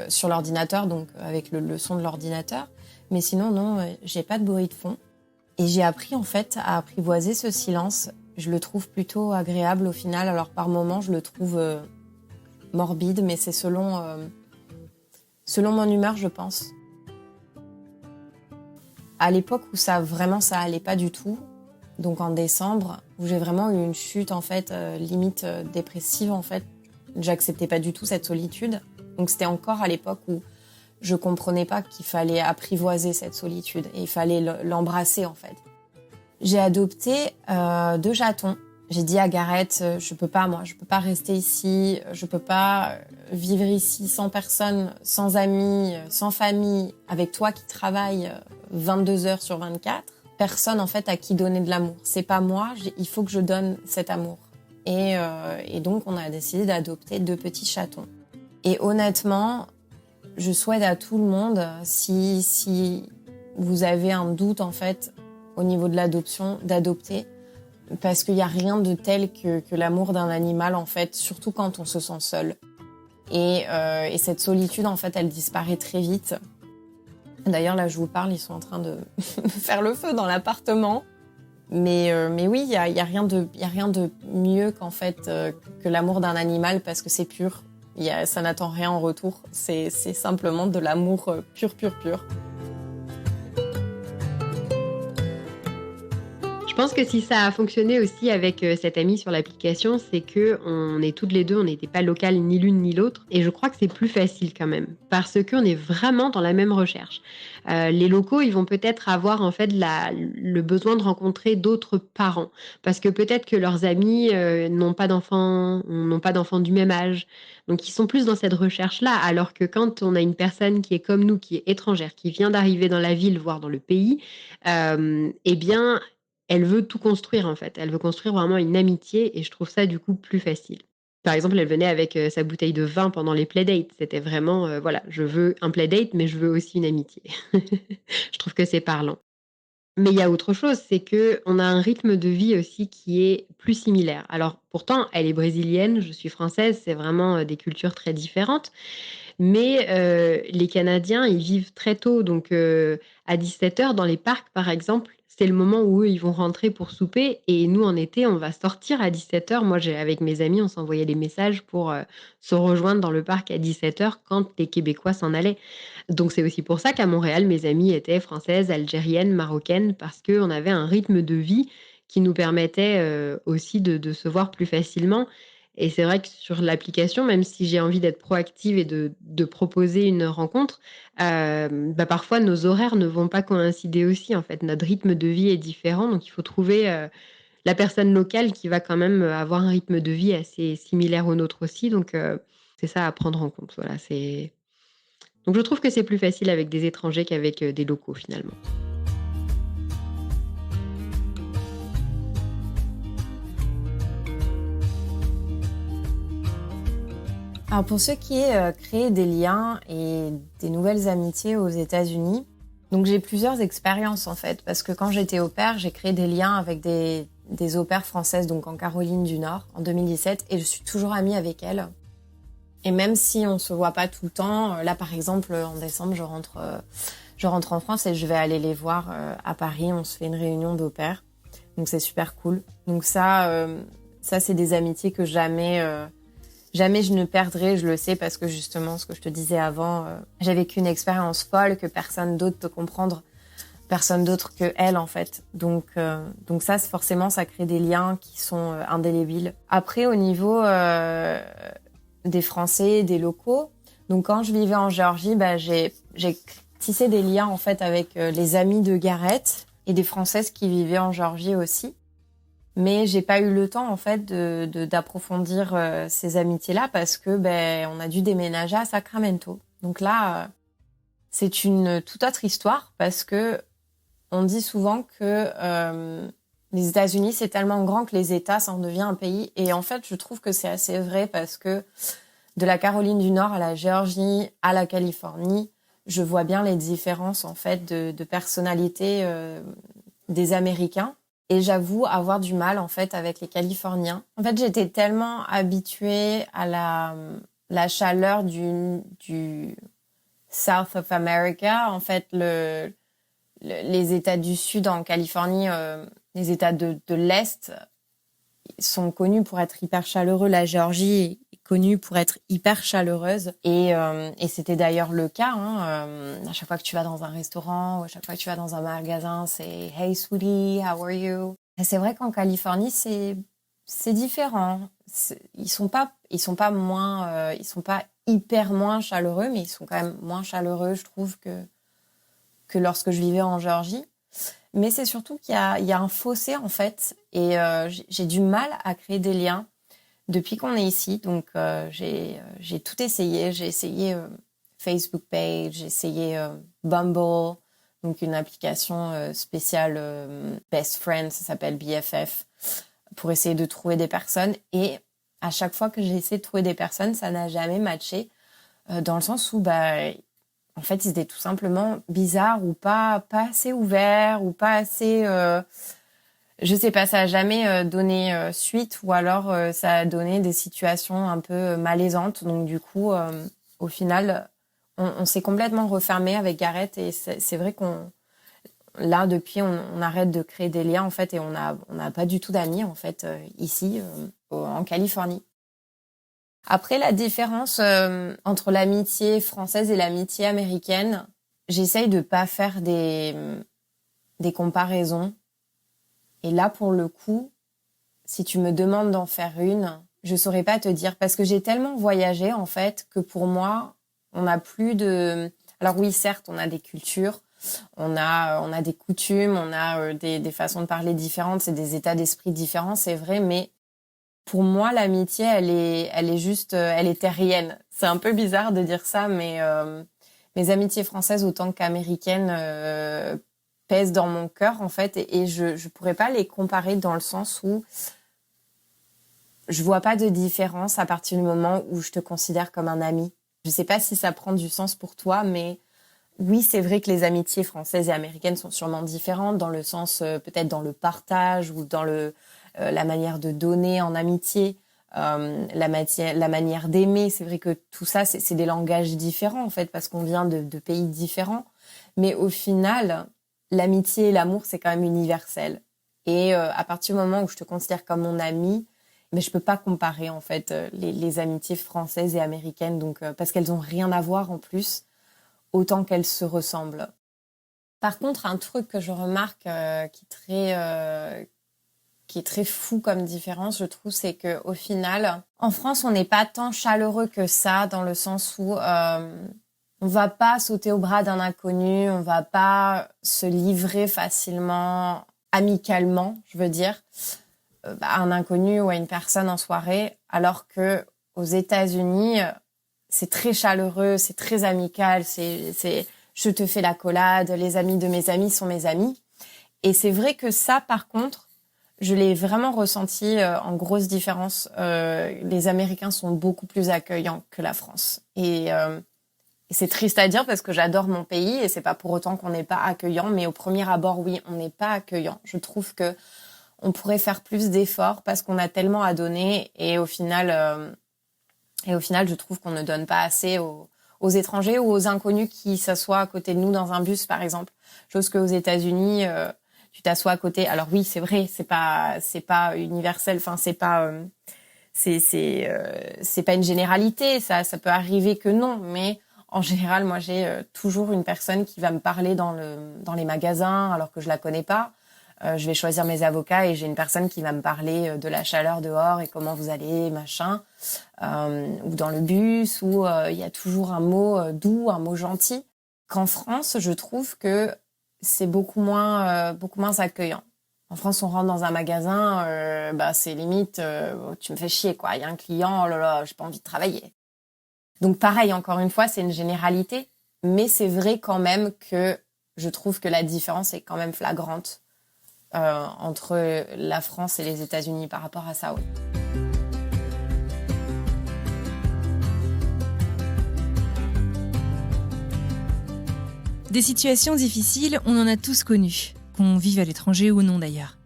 sur l'ordinateur, donc avec le son de l'ordinateur. Mais sinon, non, j'ai pas de bruit de fond. Et j'ai appris, en fait, à apprivoiser ce silence. Je le trouve plutôt agréable au final. Alors, par moments, je le trouve morbide, mais c'est selon mon humeur, je pense. À l'époque où ça allait pas du tout, donc en décembre, où j'ai vraiment eu une chute, en fait, limite dépressive, en fait. J'acceptais pas du tout cette solitude. Donc c'était encore à l'époque où je comprenais pas qu'il fallait apprivoiser cette solitude et il fallait l'embrasser, en fait. J'ai adopté 2 chatons. J'ai dit à Gareth, je peux pas rester ici, je peux pas vivre ici sans personne, sans amis, sans famille, avec toi qui travaille 22 heures sur 24. Personne en fait à qui donner de l'amour. C'est pas moi, il faut que je donne cet amour. Et donc on a décidé d'adopter 2 petits chatons. Et honnêtement, je souhaite à tout le monde, si vous avez un doute en fait au niveau de l'adoption, d'adopter. Parce qu'il n'y a rien de tel que l'amour d'un animal, en fait, surtout quand on se sent seul. Et cette solitude, en fait, elle disparaît très vite. D'ailleurs, là, je vous parle, ils sont en train de faire le feu dans l'appartement. Mais oui, il y a rien de mieux qu'en fait que l'amour d'un animal parce que c'est pur. Ça n'attend rien en retour. C'est simplement de l'amour pur, pur, pur. Je pense que si ça a fonctionné aussi avec cette amie sur l'application, c'est que on est toutes les deux, on n'était pas locales ni l'une ni l'autre. Et je crois que c'est plus facile quand même, parce qu'on est vraiment dans la même recherche. Les locaux, ils vont peut-être avoir en fait le besoin de rencontrer d'autres parents, parce que peut-être que leurs amis n'ont pas d'enfants du même âge. Donc ils sont plus dans cette recherche-là, alors que quand on a une personne qui est comme nous, qui est étrangère, qui vient d'arriver dans la ville, voire dans le pays, eh bien elle veut tout construire en fait. Elle veut construire vraiment une amitié et je trouve ça du coup plus facile. Par exemple, elle venait avec sa bouteille de vin pendant les playdates. C'était vraiment, voilà, je veux un playdate, mais je veux aussi une amitié. Je trouve que c'est parlant. Mais il y a autre chose, c'est que on a un rythme de vie aussi qui est plus similaire. Alors pourtant, elle est brésilienne, je suis française, c'est vraiment des cultures très différentes. Mais les Canadiens, ils vivent très tôt, donc à 17 heures dans les parcs, par exemple, c'est le moment où eux, ils vont rentrer pour souper et nous, en été, on va sortir à 17 heures. Moi, avec mes amis, on s'envoyait des messages pour se rejoindre dans le parc à 17 heures quand les Québécois s'en allaient. Donc c'est aussi pour ça qu'à Montréal, mes amies étaient françaises, algériennes, marocaines, parce qu'on avait un rythme de vie qui nous permettait aussi de se voir plus facilement. Et c'est vrai que sur l'application, même si j'ai envie d'être proactive et de proposer une rencontre, parfois nos horaires ne vont pas coïncider aussi. En fait, notre rythme de vie est différent, donc il faut trouver la personne locale qui va quand même avoir un rythme de vie assez similaire au nôtre aussi. Donc c'est ça à prendre en compte. Voilà, donc je trouve que c'est plus facile avec des étrangers qu'avec des locaux finalement. Alors pour ce qui est créer des liens et des nouvelles amitiés aux États-Unis, donc j'ai plusieurs expériences en fait, parce que quand j'étais au pair, j'ai créé des liens avec des au pairs françaises, donc en Caroline du Nord, en 2017, et je suis toujours amie avec elles. Et même si on se voit pas tout le temps, là par exemple en décembre, je rentre en France et je vais aller les voir à Paris. On se fait une réunion d'au pairs, donc c'est super cool. Donc ça c'est des amitiés que jamais je ne perdrai, je le sais, parce que justement, ce que je te disais avant, j'ai vécu une expérience folle que personne d'autre peut comprendre, personne d'autre que elle, en fait. Donc ça, forcément, ça crée des liens qui sont indélébiles. Après, au niveau des Français, des locaux, donc quand je vivais en Géorgie, j'ai tissé des liens, en fait, avec les amis de Gareth et des Françaises qui vivaient en Géorgie aussi. Mais j'ai pas eu le temps en fait d'approfondir ces amitiés-là parce que on a dû déménager à Sacramento. Donc là, c'est une toute autre histoire parce que on dit souvent que les États-Unis c'est tellement grand que les États ça en devient un pays. Et en fait, je trouve que c'est assez vrai parce que de la Caroline du Nord à la Géorgie à la Californie, je vois bien les différences en fait de personnalité des Américains. Et j'avoue avoir du mal, en fait, avec les Californiens. En fait, j'étais tellement habituée à la chaleur du South of America. En fait, les États du Sud en Californie, les États de l'Est sont connus pour être hyper chaleureux. La Géorgie est connue pour être hyper chaleureuse. Et c'était d'ailleurs le cas. À chaque fois que tu vas dans un restaurant ou à chaque fois que tu vas dans un magasin, c'est « Hey sweetie, how are you ?» Et c'est vrai qu'en Californie, c'est différent. Ils sont pas hyper moins chaleureux, mais ils sont quand même moins chaleureux, je trouve, que lorsque je vivais en Géorgie. Mais c'est surtout qu'il y a un fossé, en fait. Et j'ai du mal à créer des liens depuis qu'on est ici. Donc, j'ai tout essayé. J'ai essayé Facebook Page, j'ai essayé Bumble, donc une application spéciale Best Friend, ça s'appelle BFF, pour essayer de trouver des personnes. Et à chaque fois que j'ai essayé de trouver des personnes, ça n'a jamais matché, dans le sens où, en fait, ils étaient tout simplement bizarres ou pas assez ouverts ou pas assez... je sais pas, ça a jamais donné suite, ou alors ça a donné des situations un peu malaisantes. Donc du coup, au final, on s'est complètement refermé avec Gareth, et c'est vrai là, depuis, on arrête de créer des liens, en fait, et on n'a pas du tout d'amis, en fait, ici, en Californie. Après, la différence entre l'amitié française et l'amitié américaine, j'essaye de pas faire des comparaisons. Et là, pour le coup, si tu me demandes d'en faire une, je saurais pas te dire, parce que j'ai tellement voyagé, en fait, que pour moi, on n'a plus de... Alors oui, certes, on a des cultures, on a des coutumes, on a des façons de parler différentes, c'est des états d'esprit différents, c'est vrai, mais pour moi, l'amitié, elle est juste, elle est terrienne. C'est un peu bizarre de dire ça, mais mes amitiés françaises autant qu'américaines pèsent dans mon cœur, en fait, et je pourrais pas les comparer dans le sens où je vois pas de différence à partir du moment où je te considère comme un ami. Je sais pas si ça prend du sens pour toi, mais oui, c'est vrai que les amitiés françaises et américaines sont sûrement différentes dans le sens, peut-être dans le partage ou dans la manière de donner en amitié, la manière d'aimer. C'est vrai que tout ça, c'est des langages différents, en fait, parce qu'on vient de pays différents. Mais au final, l'amitié et l'amour, c'est quand même universel. Et à partir du moment où je te considère comme mon ami, mais je peux pas comparer, en fait, les amitiés françaises et américaines, donc parce qu'elles ont rien à voir en plus, autant qu'elles se ressemblent. Par contre, un truc que je remarque qui est très fou comme différence, je trouve, c'est que au final, en France, on n'est pas tant chaleureux que ça, dans le sens où on va pas sauter au bras d'un inconnu, on va pas se livrer facilement, amicalement, je veux dire, à un inconnu ou à une personne en soirée, alors que aux États-Unis, c'est très chaleureux, c'est très amical, c'est je te fais l'accolade, les amis de mes amis sont mes amis. Et c'est vrai que ça, par contre, je l'ai vraiment ressenti en grosse différence. Les Américains sont beaucoup plus accueillants que la France. Et c'est triste à dire parce que j'adore mon pays et c'est pas pour autant qu'on n'est pas accueillant, mais au premier abord, oui, on n'est pas accueillant. Je trouve que on pourrait faire plus d'efforts parce qu'on a tellement à donner et au final, je trouve qu'on ne donne pas assez aux étrangers ou aux inconnus qui s'assoient à côté de nous dans un bus, par exemple. Chose qu'aux États-Unis, tu t'assois à côté. Alors oui, c'est vrai, c'est pas universel. Enfin, c'est pas une généralité. Ça peut arriver que non, mais en général, moi, j'ai toujours une personne qui va me parler dans les magasins alors que je la connais pas. Je vais choisir mes avocats et j'ai une personne qui va me parler de la chaleur dehors et comment vous allez, machin. Ou dans le bus, où il y a toujours un mot doux, un mot gentil. Qu'en France, je trouve que c'est beaucoup moins accueillant. En France, on rentre dans un magasin, c'est limite, tu me fais chier, quoi. Il y a un client, oh là là, j'ai pas envie de travailler. Donc pareil, encore une fois, c'est une généralité, mais c'est vrai quand même que je trouve que la différence est quand même flagrante entre la France et les États-Unis par rapport à ça, oui. Des situations difficiles, on en a tous connu, qu'on vive à l'étranger ou non d'ailleurs.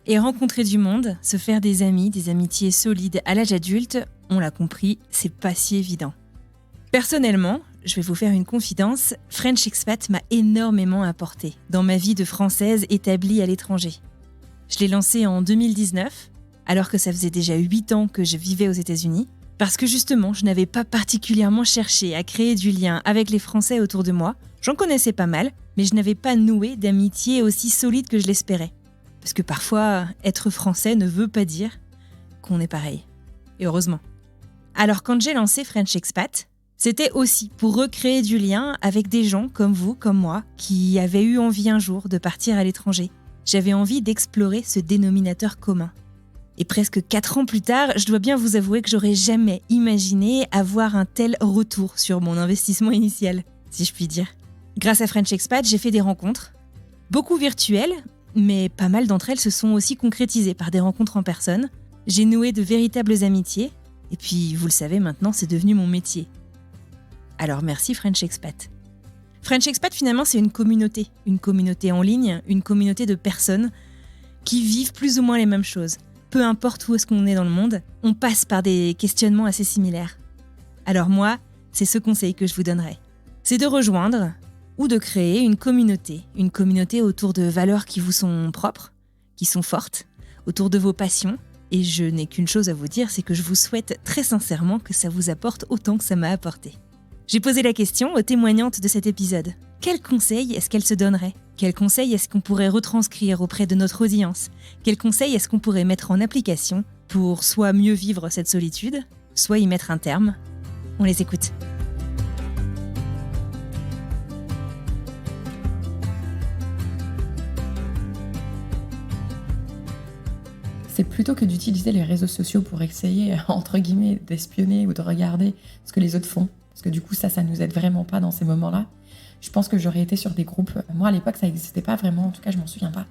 Et rencontrer du monde, se faire des amis, des amitiés solides à l'âge adulte, on l'a compris, c'est pas si évident. Personnellement, je vais vous faire une confidence, French Expat m'a énormément apporté dans ma vie de Française établie à l'étranger. Je l'ai lancé en 2019, alors que ça faisait déjà 8 ans que je vivais aux États-Unis, parce que justement, je n'avais pas particulièrement cherché à créer du lien avec les Français autour de moi. J'en connaissais pas mal, mais je n'avais pas noué d'amitié aussi solide que je l'espérais. Parce que parfois, être français ne veut pas dire qu'on est pareil. Et heureusement. Alors quand j'ai lancé French Expat, C'était aussi pour recréer du lien avec des gens comme vous, comme moi, qui avaient eu envie un jour de partir à l'étranger. J'avais envie d'explorer ce dénominateur commun. Et presque 4 ans plus tard, je dois bien vous avouer que j'aurais jamais imaginé avoir un tel retour sur mon investissement initial, si je puis dire. Grâce à French Expat, j'ai fait des rencontres, beaucoup virtuelles, mais pas mal d'entre elles se sont aussi concrétisées par des rencontres en personne. J'ai noué de véritables amitiés, et puis, vous le savez maintenant, c'est devenu mon métier. Alors merci French Expat. French Expat, finalement, c'est une communauté en ligne, une communauté de personnes qui vivent plus ou moins les mêmes choses. Peu importe où est-ce qu'on est dans le monde, on passe par des questionnements assez similaires. Alors moi, c'est ce conseil que je vous donnerais. C'est de rejoindre ou de créer une communauté autour de valeurs qui vous sont propres, qui sont fortes, autour de vos passions. Et je n'ai qu'une chose à vous dire, c'est que je vous souhaite très sincèrement que ça vous apporte autant que ça m'a apporté. J'ai posé la question aux témoignantes de cet épisode. Quel conseil est-ce qu'elles se donneraient ? Quel conseil est-ce qu'on pourrait retranscrire auprès de notre audience ? Quel conseil est-ce qu'on pourrait mettre en application pour soit mieux vivre cette solitude, soit y mettre un terme ? On les écoute. C'est plutôt que d'utiliser les réseaux sociaux pour essayer, entre guillemets, d'espionner ou de regarder ce que les autres font. Parce que du coup, ça nous aide vraiment pas dans ces moments-là. Je pense que j'aurais été sur des groupes. Moi, à l'époque, ça n'existait pas vraiment. En tout cas, je m'en souviens pas.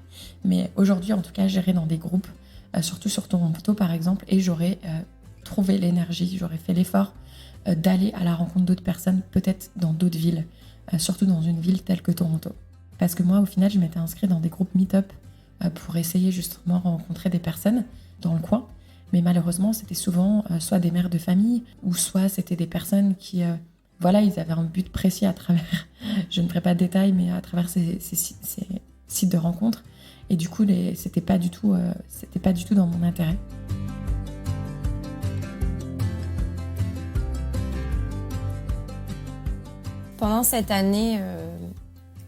Mais aujourd'hui, en tout cas, j'irais dans des groupes, surtout sur Toronto, par exemple, et j'aurais trouvé l'énergie, j'aurais fait l'effort d'aller à la rencontre d'autres personnes, peut-être dans d'autres villes, surtout dans une ville telle que Toronto. Parce que moi, au final, je m'étais inscrite dans des groupes meet-up pour essayer justement rencontrer des personnes dans le coin. Mais malheureusement, c'était souvent soit des mères de famille, ou soit c'était des personnes qui... ils avaient un but précis à travers, je ne ferai pas de détails, mais à travers ces sites de rencontres. Et du coup, c'était pas du tout dans mon intérêt. Pendant cette année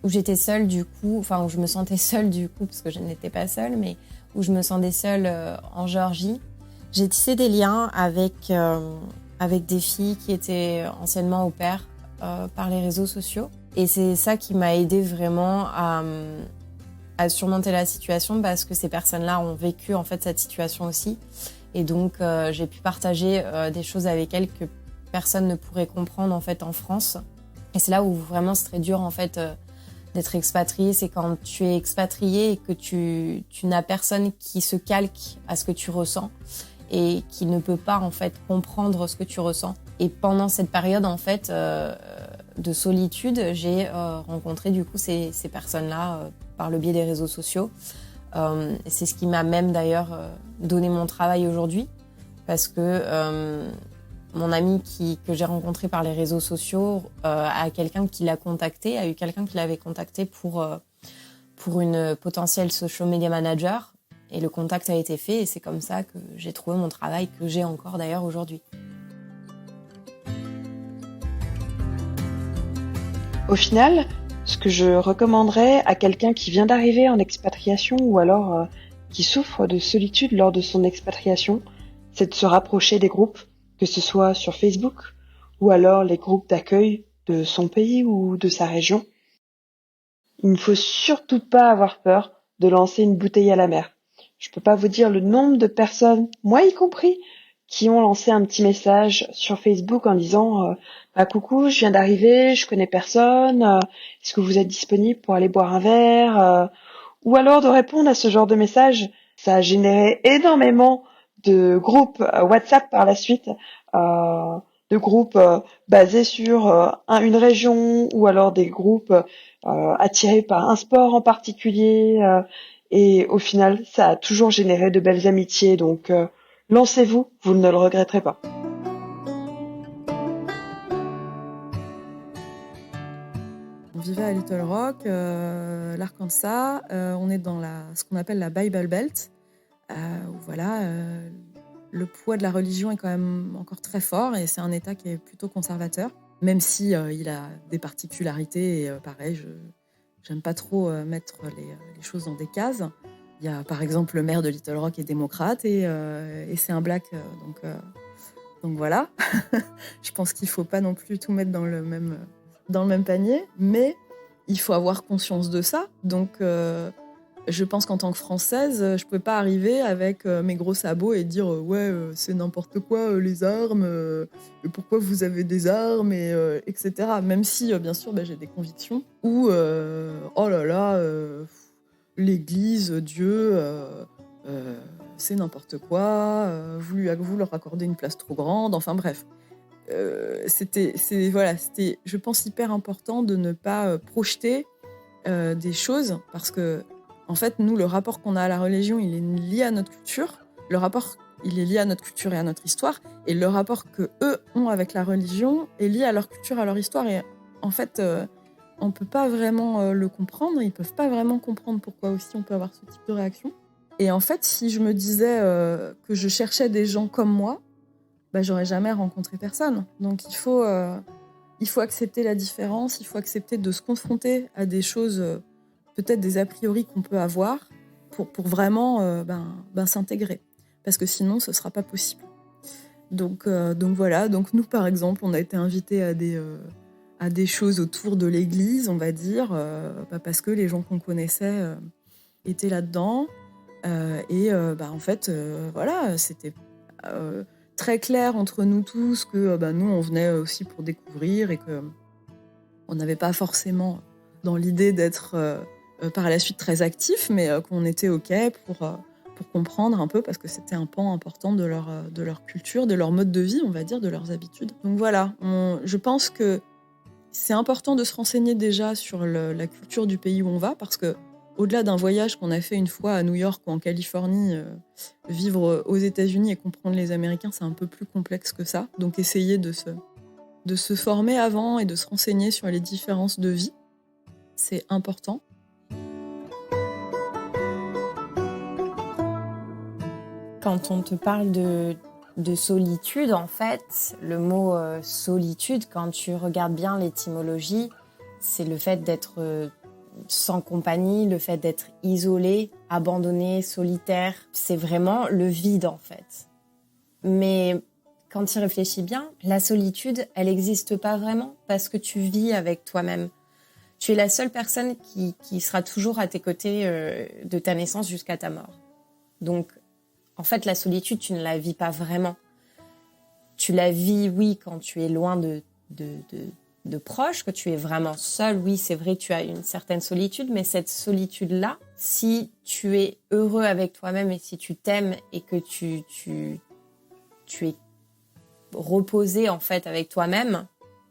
où j'étais seule du coup, où je me sentais seule du coup, parce que je n'étais pas seule, mais où je me sentais seule en Géorgie, j'ai tissé des liens avec des filles qui étaient anciennement au pair par les réseaux sociaux. Et c'est ça qui m'a aidée vraiment à surmonter la situation, parce que ces personnes-là ont vécu en fait cette situation aussi. Et donc j'ai pu partager des choses avec elles que personne ne pourrait comprendre en fait en France. Et c'est là où vraiment c'est très dur en fait d'être expatrié. C'est quand tu es expatrié et que tu n'as personne qui se calque à ce que tu ressens et qui ne peut pas en fait comprendre ce que tu ressens. Et pendant cette période en fait de solitude, j'ai rencontré du coup ces personnes-là par le biais des réseaux sociaux. C'est ce qui m'a même d'ailleurs donné mon travail aujourd'hui, parce que mon ami que j'ai rencontré par les réseaux sociaux a eu quelqu'un qui l'avait contacté pour une potentielle social media manager. Et le contact a été fait, et c'est comme ça que j'ai trouvé mon travail, que j'ai encore d'ailleurs aujourd'hui. Au final, ce que je recommanderais à quelqu'un qui vient d'arriver en expatriation, ou alors qui souffre de solitude lors de son expatriation, c'est de se rapprocher des groupes, que ce soit sur Facebook, ou alors les groupes d'accueil de son pays ou de sa région. Il ne faut surtout pas avoir peur de lancer une bouteille à la mer. Je peux pas vous dire le nombre de personnes, moi y compris, qui ont lancé un petit message sur Facebook en disant coucou, je viens d'arriver, je connais personne, est-ce que vous êtes disponible pour aller boire un verre, ou alors de répondre à ce genre de message. Ça a généré énormément de groupes WhatsApp par la suite, de groupes basés sur une région, ou alors des groupes attirés par un sport en particulier. Et au final, ça a toujours généré de belles amitiés. Donc, lancez-vous, vous ne le regretterez pas. On vivait à Little Rock, l'Arkansas. On est dans ce qu'on appelle la Bible Belt. Où le poids de la religion est quand même encore très fort, et c'est un État qui est plutôt conservateur, même si il a des particularités. Et pareil, j'aime pas trop mettre les choses dans des cases. Il y a par exemple le maire de Little Rock est démocrate, et c'est un black, donc Donc voilà, je pense qu'il ne faut pas non plus tout mettre dans le même panier, mais il faut avoir conscience de ça. Donc je pense qu'en tant que Française, je ne pouvais pas arriver avec mes gros sabots et dire ouais, c'est n'importe quoi les armes, pourquoi vous avez des armes, etc. Même si, bien sûr, j'ai des convictions. Ou oh là là, l'Église, Dieu, c'est n'importe quoi, vous leur accordez une place trop grande, enfin bref. C'était, je pense, hyper important de ne pas projeter des choses, parce que en fait, nous, le rapport qu'on a à la religion, il est lié à notre culture. Le rapport, il est lié à notre culture et à notre histoire. Et le rapport que eux ont avec la religion est lié à leur culture, à leur histoire. Et en fait, on ne peut pas vraiment le comprendre. Ils ne peuvent pas vraiment comprendre pourquoi aussi on peut avoir ce type de réaction. Et en fait, si je me disais que je cherchais des gens comme moi, j'aurais jamais rencontré personne. Donc il faut accepter la différence. Il faut accepter de se confronter à des choses... peut-être des a priori qu'on peut avoir pour vraiment s'intégrer. Parce que sinon, ce ne sera pas possible. Donc voilà, donc nous, par exemple, on a été invités à des choses autour de l'église, on va dire, parce que les gens qu'on connaissait étaient là-dedans. En fait, voilà, c'était très clair entre nous tous que nous, on venait aussi pour découvrir et qu'on n'avait pas forcément dans l'idée d'être... par la suite très actifs, mais qu'on était OK pour comprendre un peu, parce que c'était un pan important de leur culture, de leur mode de vie, on va dire, de leurs habitudes. Donc voilà, je pense que c'est important de se renseigner déjà sur la culture du pays où on va, parce que au-delà d'un voyage qu'on a fait une fois à New York ou en Californie, vivre aux États-Unis et comprendre les Américains, c'est un peu plus complexe que ça. Donc essayer de se former avant et de se renseigner sur les différences de vie, c'est important. Quand on te parle de solitude, en fait, le mot solitude, quand tu regardes bien l'étymologie, c'est le fait d'être sans compagnie, le fait d'être isolé, abandonné, solitaire. C'est vraiment le vide, en fait. Mais quand tu y réfléchis bien, la solitude, elle n'existe pas vraiment parce que tu vis avec toi-même. Tu es la seule personne qui sera toujours à tes côtés de ta naissance jusqu'à ta mort. Donc, en fait, la solitude, tu ne la vis pas vraiment. Tu la vis, oui, quand tu es loin de proches, que tu es vraiment seul. Oui, c'est vrai, tu as une certaine solitude, mais cette solitude-là, si tu es heureux avec toi-même et si tu t'aimes et que tu es reposé, en fait, avec toi-même,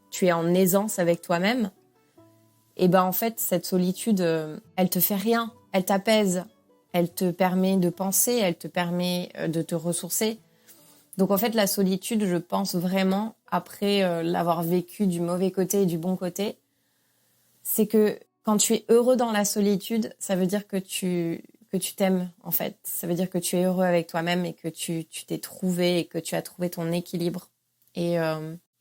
tu es en aisance avec toi-même, et en fait, cette solitude, elle te fait rien, elle t'apaise. Elle te permet de penser, elle te permet de te ressourcer. Donc en fait, la solitude, je pense vraiment, après l'avoir vécu du mauvais côté et du bon côté, c'est que quand tu es heureux dans la solitude, ça veut dire que tu t'aimes, en fait. Ça veut dire que tu es heureux avec toi-même et que tu t'es trouvé et que tu as trouvé ton équilibre. Et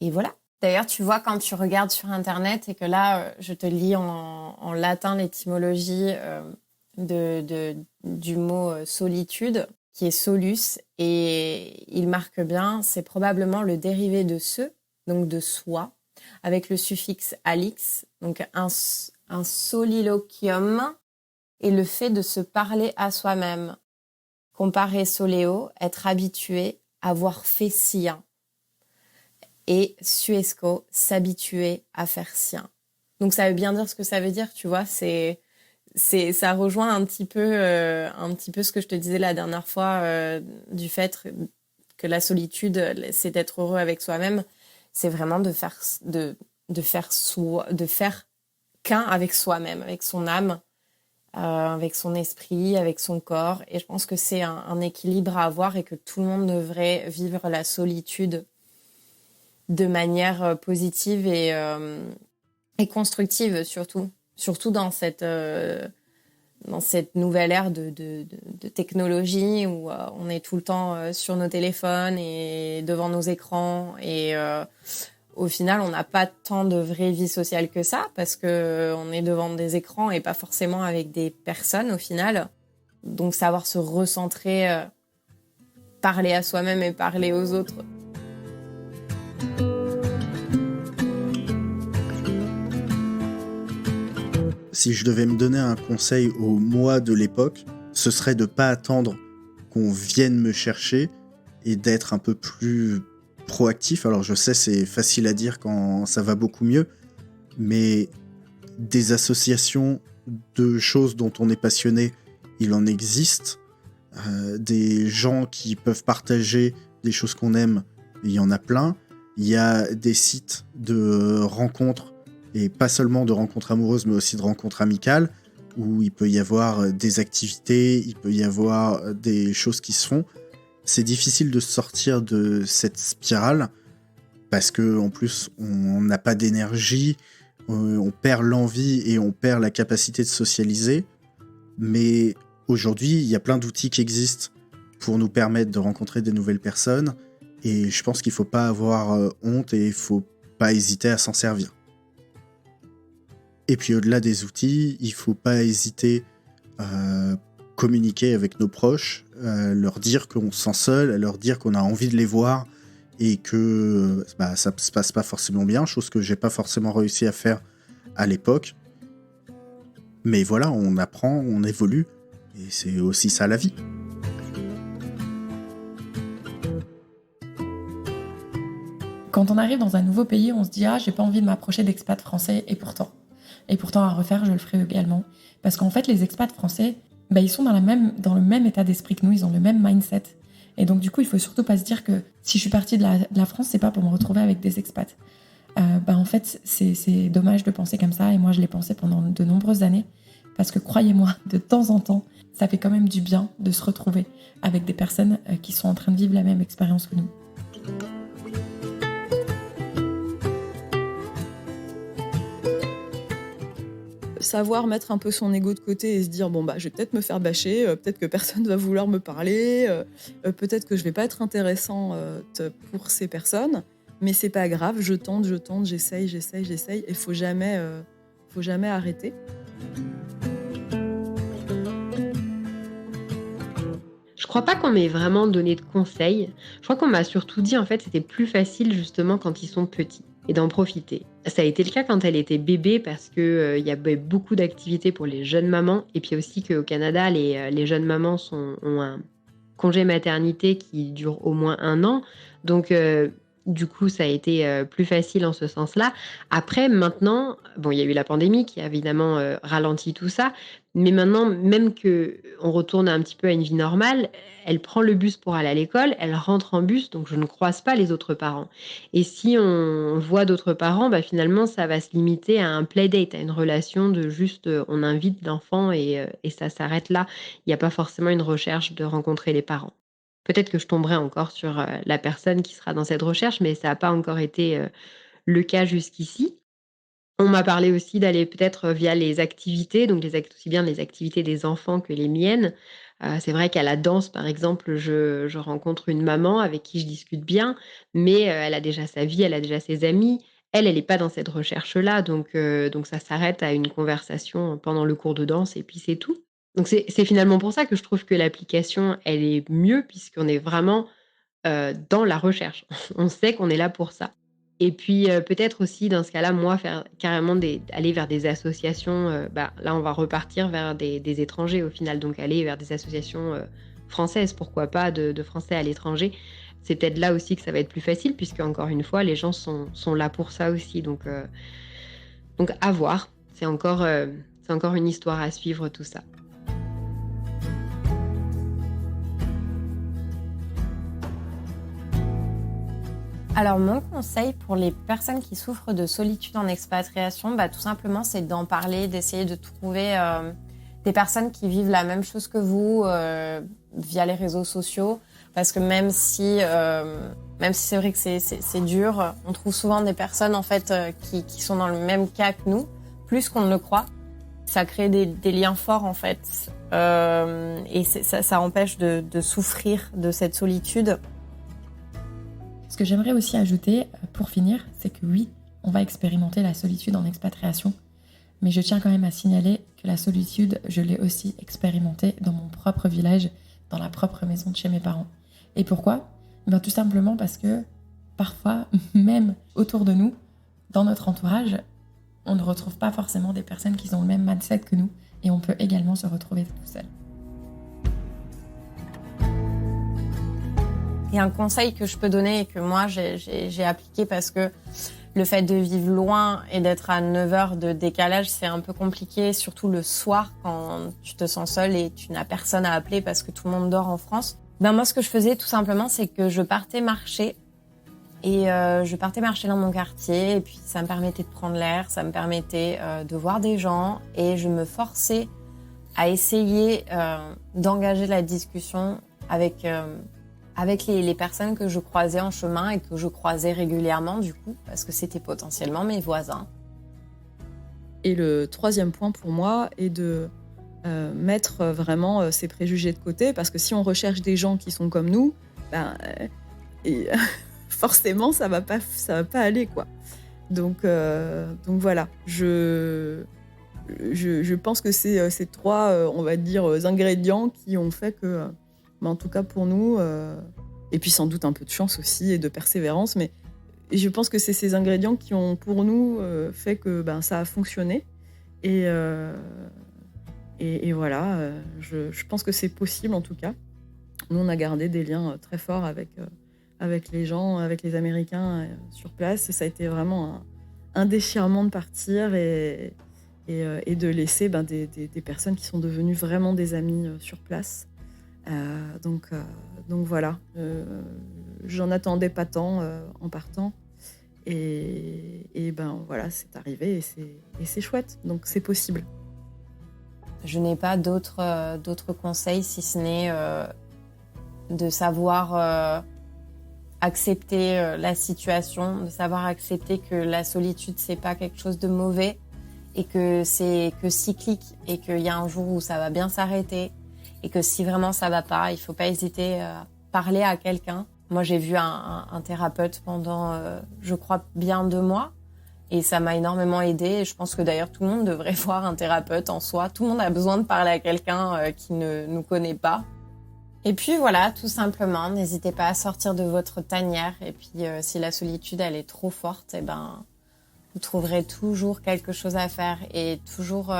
voilà. D'ailleurs, tu vois, quand tu regardes sur Internet et que là, je te lis en latin l'étymologie... du mot solitude, qui est solus, et il marque bien, c'est probablement le dérivé de ce, donc de soi, avec le suffixe alix, donc un soliloquium, et le fait de se parler à soi-même. Comparer soleo, être habitué, avoir fait sien. Et suesco, s'habituer à faire sien. Donc ça veut bien dire ce que ça veut dire, tu vois, ça rejoint un petit peu ce que je te disais la dernière fois du fait que la solitude, c'est d'être heureux avec soi-même. C'est vraiment de faire qu'un avec soi-même, avec son âme, avec son esprit, avec son corps. Et je pense que c'est un équilibre à avoir et que tout le monde devrait vivre la solitude de manière positive et constructive surtout dans cette nouvelle ère de technologie où on est tout le temps sur nos téléphones et devant nos écrans et au final on n'a pas tant de vraie vie sociale que ça parce que on est devant des écrans et pas forcément avec des personnes au final. Donc savoir se recentrer, parler à soi-même et parler aux autres. si je devais me donner un conseil au moi de l'époque, ce serait de pas attendre qu'on vienne me chercher et d'être un peu plus proactif. Alors je sais, c'est facile à dire quand ça va beaucoup mieux, mais des associations de choses dont on est passionné, il en existe. Des gens qui peuvent partager des choses qu'on aime, il y en a plein. Il y a des sites de rencontres, et pas seulement de rencontres amoureuses, mais aussi de rencontres amicales, où il peut y avoir des activités, il peut y avoir des choses qui se font. C'est difficile de sortir de cette spirale, parce qu'en plus, on n'a pas d'énergie, on perd l'envie et on perd la capacité de socialiser. Mais aujourd'hui, il y a plein d'outils qui existent pour nous permettre de rencontrer des nouvelles personnes, et je pense qu'il ne faut pas avoir honte et il ne faut pas hésiter à s'en servir. Et puis au-delà des outils, il ne faut pas hésiter à communiquer avec nos proches, à leur dire qu'on se sent seul, à leur dire qu'on a envie de les voir et que ça ne se passe pas forcément bien, chose que je n'ai pas forcément réussi à faire à l'époque. Mais voilà, on apprend, on évolue, et c'est aussi ça la vie. Quand on arrive dans un nouveau pays, on se dit « Ah, j'ai pas envie de m'approcher d'expats français » et pourtant à refaire, je le ferai également. Parce qu'en fait, les expats français, ils sont dans le même état d'esprit que nous, ils ont le même mindset. Et donc du coup, il faut surtout pas se dire que si je suis partie de la France, c'est pas pour me retrouver avec des expats. En fait, c'est dommage de penser comme ça, et moi je l'ai pensé pendant de nombreuses années. Parce que croyez-moi, de temps en temps, ça fait quand même du bien de se retrouver avec des personnes qui sont en train de vivre la même expérience que nous. Savoir mettre un peu son ego de côté et se dire je vais peut-être me faire bâcher, peut-être que personne va vouloir me parler, peut-être que je vais pas être intéressante pour ces personnes, mais c'est pas grave, je tente, j'essaye, et faut jamais arrêter. Je crois pas qu'on m'ait vraiment donné de conseils. Je crois qu'on m'a surtout dit, en fait, c'était plus facile justement quand ils sont petits et d'en profiter. Ça a été le cas quand elle était bébé parce que y avait beaucoup d'activités pour les jeunes mamans, et puis aussi qu'au Canada, les jeunes mamans ont un congé maternité qui dure au moins 1 an. Donc, du coup, ça a été plus facile en ce sens-là. Après, maintenant, il y a eu la pandémie qui a évidemment ralenti tout ça. Mais maintenant, même qu'on retourne un petit peu à une vie normale, elle prend le bus pour aller à l'école, elle rentre en bus, donc je ne croise pas les autres parents. Et si on voit d'autres parents, finalement, ça va se limiter à un playdate, à une relation de juste on invite l'enfant et ça s'arrête là. Il n'y a pas forcément une recherche de rencontrer les parents. Peut-être que je tomberai encore sur la personne qui sera dans cette recherche, mais ça n'a pas encore été le cas jusqu'ici. On m'a parlé aussi d'aller peut-être via les activités, donc aussi bien les activités des enfants que les miennes. C'est vrai qu'à la danse, par exemple, je rencontre une maman avec qui je discute bien, mais elle a déjà sa vie, elle a déjà ses amis. Elle n'est pas dans cette recherche-là, donc ça s'arrête à une conversation pendant le cours de danse et puis c'est tout. Donc c'est finalement pour ça que je trouve que l'application, elle est mieux puisqu'on est vraiment, dans la recherche. On sait qu'on est là pour ça. Et puis, peut-être aussi dans ce cas-là, moi, faire carrément aller vers des associations, là, on va repartir vers des étrangers au final, donc aller vers des associations, françaises, pourquoi pas, de Français à l'étranger. C'est peut-être là aussi que ça va être plus facile puisque encore une fois, les gens sont là pour ça aussi, donc à voir. C'est encore une histoire à suivre tout ça. Alors mon conseil pour les personnes qui souffrent de solitude en expatriation, tout simplement c'est d'en parler, d'essayer de trouver des personnes qui vivent la même chose que vous via les réseaux sociaux, parce que même si c'est vrai que c'est dur, on trouve souvent des personnes en fait qui sont dans le même cas que nous, plus qu'on ne le croit. Ça crée des liens forts en fait, et ça empêche de souffrir de cette solitude. Ce que j'aimerais aussi ajouter, pour finir, c'est que oui, on va expérimenter la solitude en expatriation, mais je tiens quand même à signaler que la solitude, je l'ai aussi expérimentée dans mon propre village, dans la propre maison de chez mes parents. Et pourquoi ? Tout simplement parce que parfois, même autour de nous, dans notre entourage, on ne retrouve pas forcément des personnes qui ont le même mindset que nous et on peut également se retrouver tout seul. Il y a un conseil que je peux donner et que moi j'ai appliqué parce que le fait de vivre loin et d'être à 9 heures de décalage, c'est un peu compliqué, surtout le soir quand tu te sens seul et tu n'as personne à appeler parce que tout le monde dort en France. Moi, ce que je faisais tout simplement, c'est que je partais marcher et je partais marcher dans mon quartier et puis ça me permettait de prendre l'air, ça me permettait de voir des gens et je me forçais à essayer d'engager la discussion avec les personnes que je croisais en chemin et que je croisais régulièrement du coup, parce que c'était potentiellement mes voisins. Et le troisième point pour moi est de mettre vraiment ses préjugés de côté, parce que si on recherche des gens qui sont comme nous, forcément ça va pas aller quoi. Donc voilà, je pense que c'est ces trois on va dire ingrédients qui ont fait que en tout cas pour nous, et puis sans doute un peu de chance aussi et de persévérance, mais je pense que c'est ces ingrédients qui ont pour nous fait que ça a fonctionné. Et voilà, je pense que c'est possible en tout cas. Nous, on a gardé des liens très forts avec les gens, avec les Américains sur place, et ça a été vraiment un déchirement de partir et de laisser des personnes qui sont devenues vraiment des amis sur place. Donc voilà, j'en attendais pas tant en partant et voilà, c'est arrivé et c'est chouette, donc c'est possible. Je n'ai pas d'autres conseils si ce n'est de savoir accepter la situation, de savoir accepter que la solitude c'est pas quelque chose de mauvais et que c'est que cyclique et qu'il y a un jour où ça va bien s'arrêter. Et que si vraiment ça va pas, il faut pas hésiter à parler à quelqu'un. Moi, j'ai vu un thérapeute pendant, je crois, bien 2 mois. Et ça m'a énormément aidée. Et je pense que d'ailleurs, tout le monde devrait voir un thérapeute en soi. Tout le monde a besoin de parler à quelqu'un qui ne nous connaît pas. Et puis voilà, tout simplement, n'hésitez pas à sortir de votre tanière. Et puis, si la solitude, elle est trop forte, vous trouverez toujours quelque chose à faire et toujours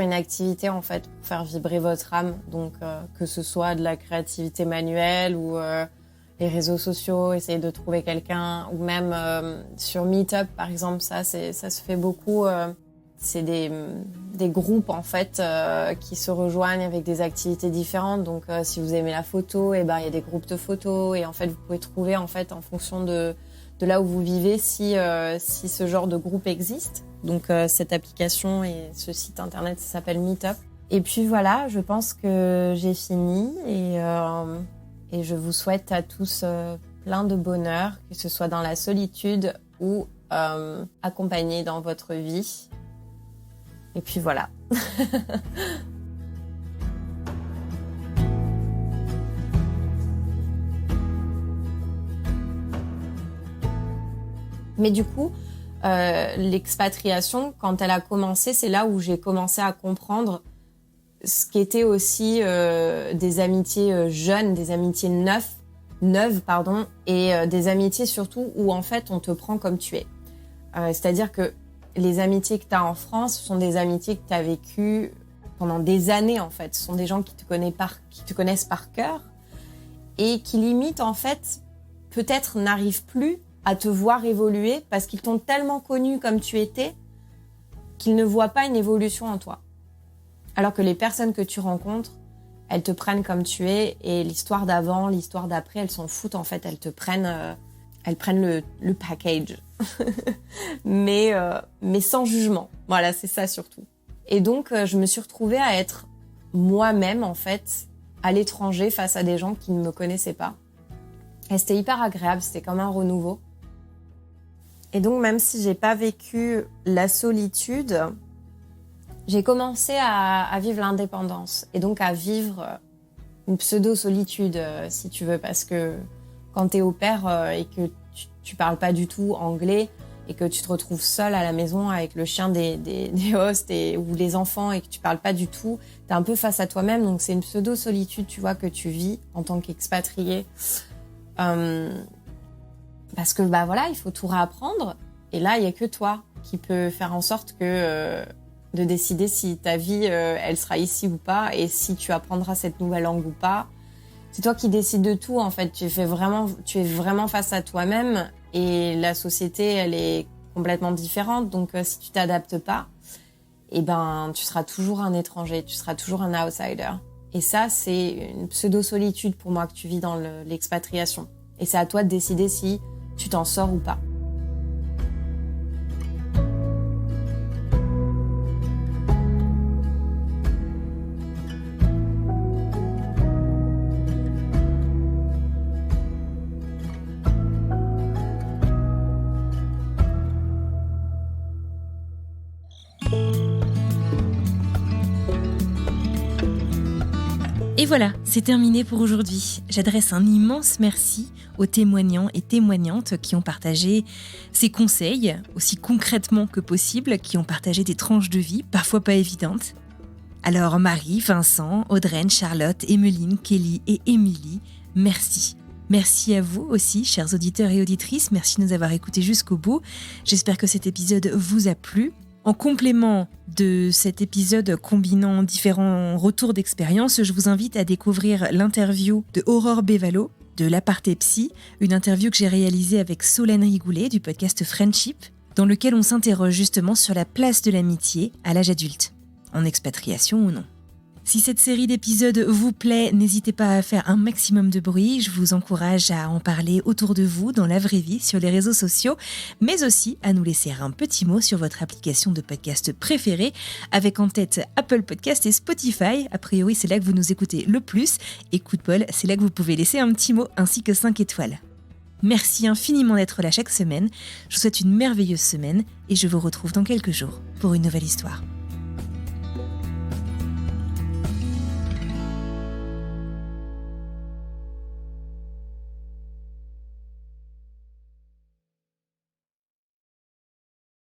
une activité en fait pour faire vibrer votre âme, donc que ce soit de la créativité manuelle ou les réseaux sociaux, essayer de trouver quelqu'un, ou même sur Meetup par exemple, ça se fait beaucoup, c'est des groupes en fait qui se rejoignent avec des activités différentes, donc si vous aimez la photo, il y a des groupes de photos et en fait vous pouvez trouver en fait en fonction de là où vous vivez si ce genre de groupe existe. Donc cette application et ce site internet, ça s'appelle Meetup. Et puis voilà, je pense que j'ai fini et je vous souhaite à tous plein de bonheur, que ce soit dans la solitude ou accompagné dans votre vie. Et puis voilà. Mais du coup, l'expatriation, quand elle a commencé, c'est là où j'ai commencé à comprendre ce qu'étaient aussi des amitiés jeunes, des amitiés neuves, et des amitiés surtout où en fait on te prend comme tu es. C'est-à-dire que les amitiés que tu as en France, ce sont des amitiés que tu as vécues pendant des années en fait. Ce sont des gens qui te connaissent par cœur et qui limite en fait peut-être n'arrivent plus à te voir évoluer parce qu'ils t'ont tellement connu comme tu étais qu'ils ne voient pas une évolution en toi. Alors que les personnes que tu rencontres, elles te prennent comme tu es et l'histoire d'avant, l'histoire d'après, elles s'en foutent en fait, elles prennent le package. mais sans jugement. Voilà, c'est ça surtout. Et donc, je me suis retrouvée à être moi-même en fait à l'étranger face à des gens qui ne me connaissaient pas. Et c'était hyper agréable, c'était comme un renouveau. Et donc, même si j'ai pas vécu la solitude, j'ai commencé à vivre l'indépendance et donc à vivre une pseudo-solitude, si tu veux, parce que quand t'es au pair et que tu parles pas du tout anglais et que tu te retrouves seule à la maison avec le chien des hosts ou les enfants et que tu parles pas du tout, t'es un peu face à toi-même, donc c'est une pseudo-solitude, tu vois, que tu vis en tant qu'expatrié. Parce que voilà, il faut tout réapprendre et là il y a que toi. qui peut faire en sorte que de décider si ta vie, elle sera ici ou pas, et si tu apprendras cette nouvelle langue ou pas. C'est toi qui décides de tout, en fait. Tu es vraiment face à toi-même, et la société, elle est complètement différente. Donc, si tu t'adaptes pas, eh ben, tu seras toujours un étranger, tu seras toujours un outsider. Et ça, c'est une pseudo-solitude pour moi que tu vis dans l'expatriation. Et c'est à toi de décider si tu t'en sors ou pas. Et voilà, c'est terminé pour aujourd'hui. J'adresse un immense merci aux témoignants et témoignantes qui ont partagé ces conseils, aussi concrètement que possible, qui ont partagé des tranches de vie, parfois pas évidentes. Alors Marie, Vincent, Audreyne, Charlotte, Emmeline, Kelly et Émilie, merci. Merci à vous aussi, chers auditeurs et auditrices. Merci de nous avoir écoutés jusqu'au bout. J'espère que cet épisode vous a plu. En complément de cet épisode combinant différents retours d'expérience, je vous invite à découvrir l'interview de Aurore Bévalo de l'Aparté Psy, une interview que j'ai réalisée avec Solène Rigoulet du podcast Friendship, dans lequel on s'interroge justement sur la place de l'amitié à l'âge adulte, en expatriation ou non. Si cette série d'épisodes vous plaît, n'hésitez pas à faire un maximum de bruit. Je vous encourage à en parler autour de vous, dans la vraie vie, sur les réseaux sociaux, mais aussi à nous laisser un petit mot sur votre application de podcast préférée, avec en tête Apple Podcast et Spotify. A priori, c'est là que vous nous écoutez le plus. Et coup de bol, c'est là que vous pouvez laisser un petit mot ainsi que 5 étoiles. Merci infiniment d'être là chaque semaine. Je vous souhaite une merveilleuse semaine et je vous retrouve dans quelques jours pour une nouvelle histoire.